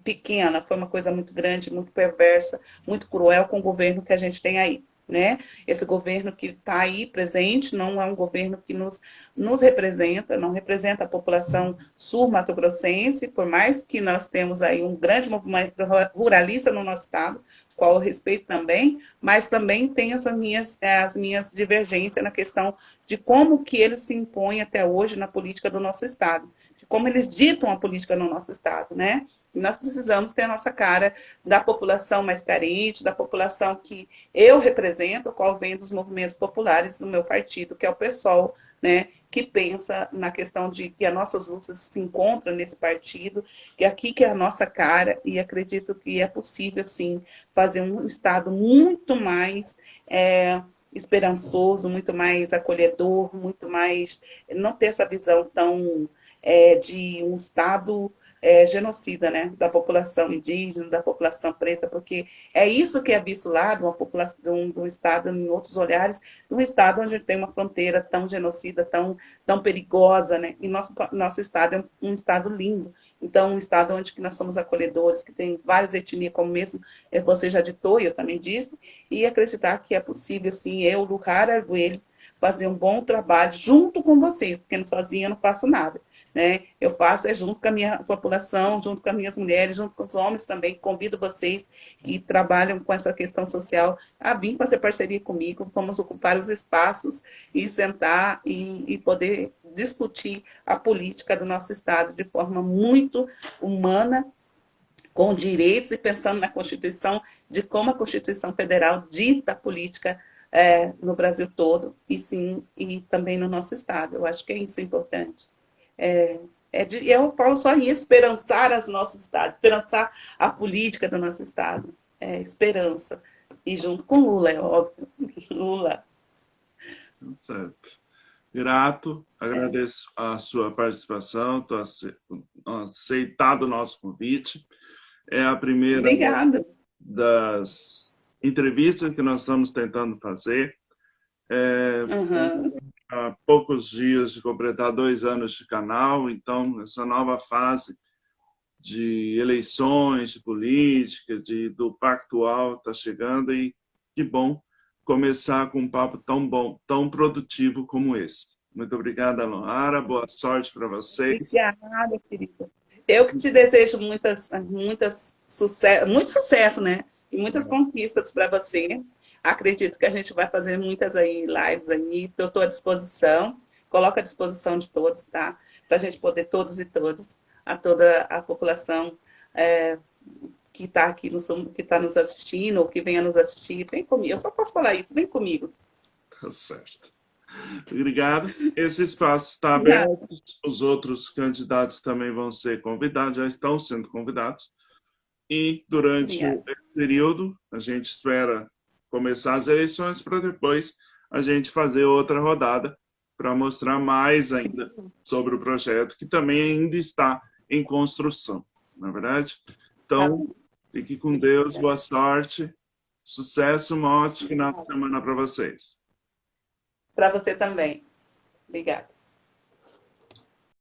pequena, foi uma coisa muito grande, muito perversa, muito cruel com o governo que a gente tem aí. Né? Esse governo que está aí presente não é um governo que nos representa, não representa a população sul-mato-grossense, por mais que nós temos aí um grande movimento ruralista no nosso estado, qual eu respeito também, mas também tem as minhas divergências na questão de como que eles se impõem até hoje na política do nosso estado, de como eles ditam a política no nosso estado, né? E nós precisamos ter a nossa cara da população mais carente, da população que eu represento, qual vem dos movimentos populares do meu partido, que é o PSOL, né? Que pensa na questão de que as nossas lutas se encontram nesse partido, que aqui que é a nossa cara, e acredito que é possível, sim, fazer um Estado muito mais esperançoso, muito mais acolhedor, muito mais. Não ter essa visão tão de um Estado genocida, né, da população indígena, da população preta, porque é isso que é visto lá de uma população, de um Estado, em outros olhares, de um Estado onde tem uma fronteira tão genocida, tão perigosa, né, e nosso Estado é um Estado lindo, Então, um estado onde que nós somos acolhedores, que tem várias etnias, como mesmo você já ditou, e eu também disse, e acreditar que é possível, sim, eu, Lucara Arguelho, fazer um bom trabalho junto com vocês, porque sozinha eu não faço nada. Né? Eu faço junto com a minha população, junto com as minhas mulheres, junto com os homens também. Convido vocês que trabalham com essa questão social a vir fazer parceria comigo. Vamos ocupar os espaços e sentar e poder discutir a política do nosso Estado de forma muito humana, com direitos e pensando na Constituição, de como a Constituição Federal dita a política no Brasil todo, e sim, e também no nosso Estado. Eu acho que é isso importante. Eu falo só em esperançar as nossos estados, esperançar a política do nosso estado. Esperança. E junto com Lula, é óbvio. Lula. Certo. Grato, agradeço a sua participação, aceitado o nosso convite. É a primeira Obrigada. das entrevistas que nós estamos tentando fazer. Uhum. Há poucos dias de completar 2 anos de canal, então essa nova fase de eleições, de políticas, do Pactual está chegando, e que bom começar com um papo tão bom, tão produtivo como esse. Muito obrigada, Lohara, boa sorte para vocês. Obrigada, querida. Eu que te desejo muito sucesso, né? E muitas conquistas para você. Acredito que a gente vai fazer muitas aí lives aí. Eu estou à disposição. Coloco à disposição de todos, tá? Para a gente poder, todos e todas, a toda a população que está aqui, que está nos assistindo, ou que venha nos assistir, vem comigo. Eu só posso falar isso, vem comigo. Tá certo. Obrigado. Esse espaço está aberto. Os outros candidatos também vão ser convidados, já estão sendo convidados. E durante o período, a gente espera começar as eleições para depois a gente fazer outra rodada para mostrar mais ainda sobre o projeto, que também ainda está em construção, não é verdade? Então, fique com Deus, boa sorte, sucesso, um ótimo final de semana para vocês. Para você também. Obrigada.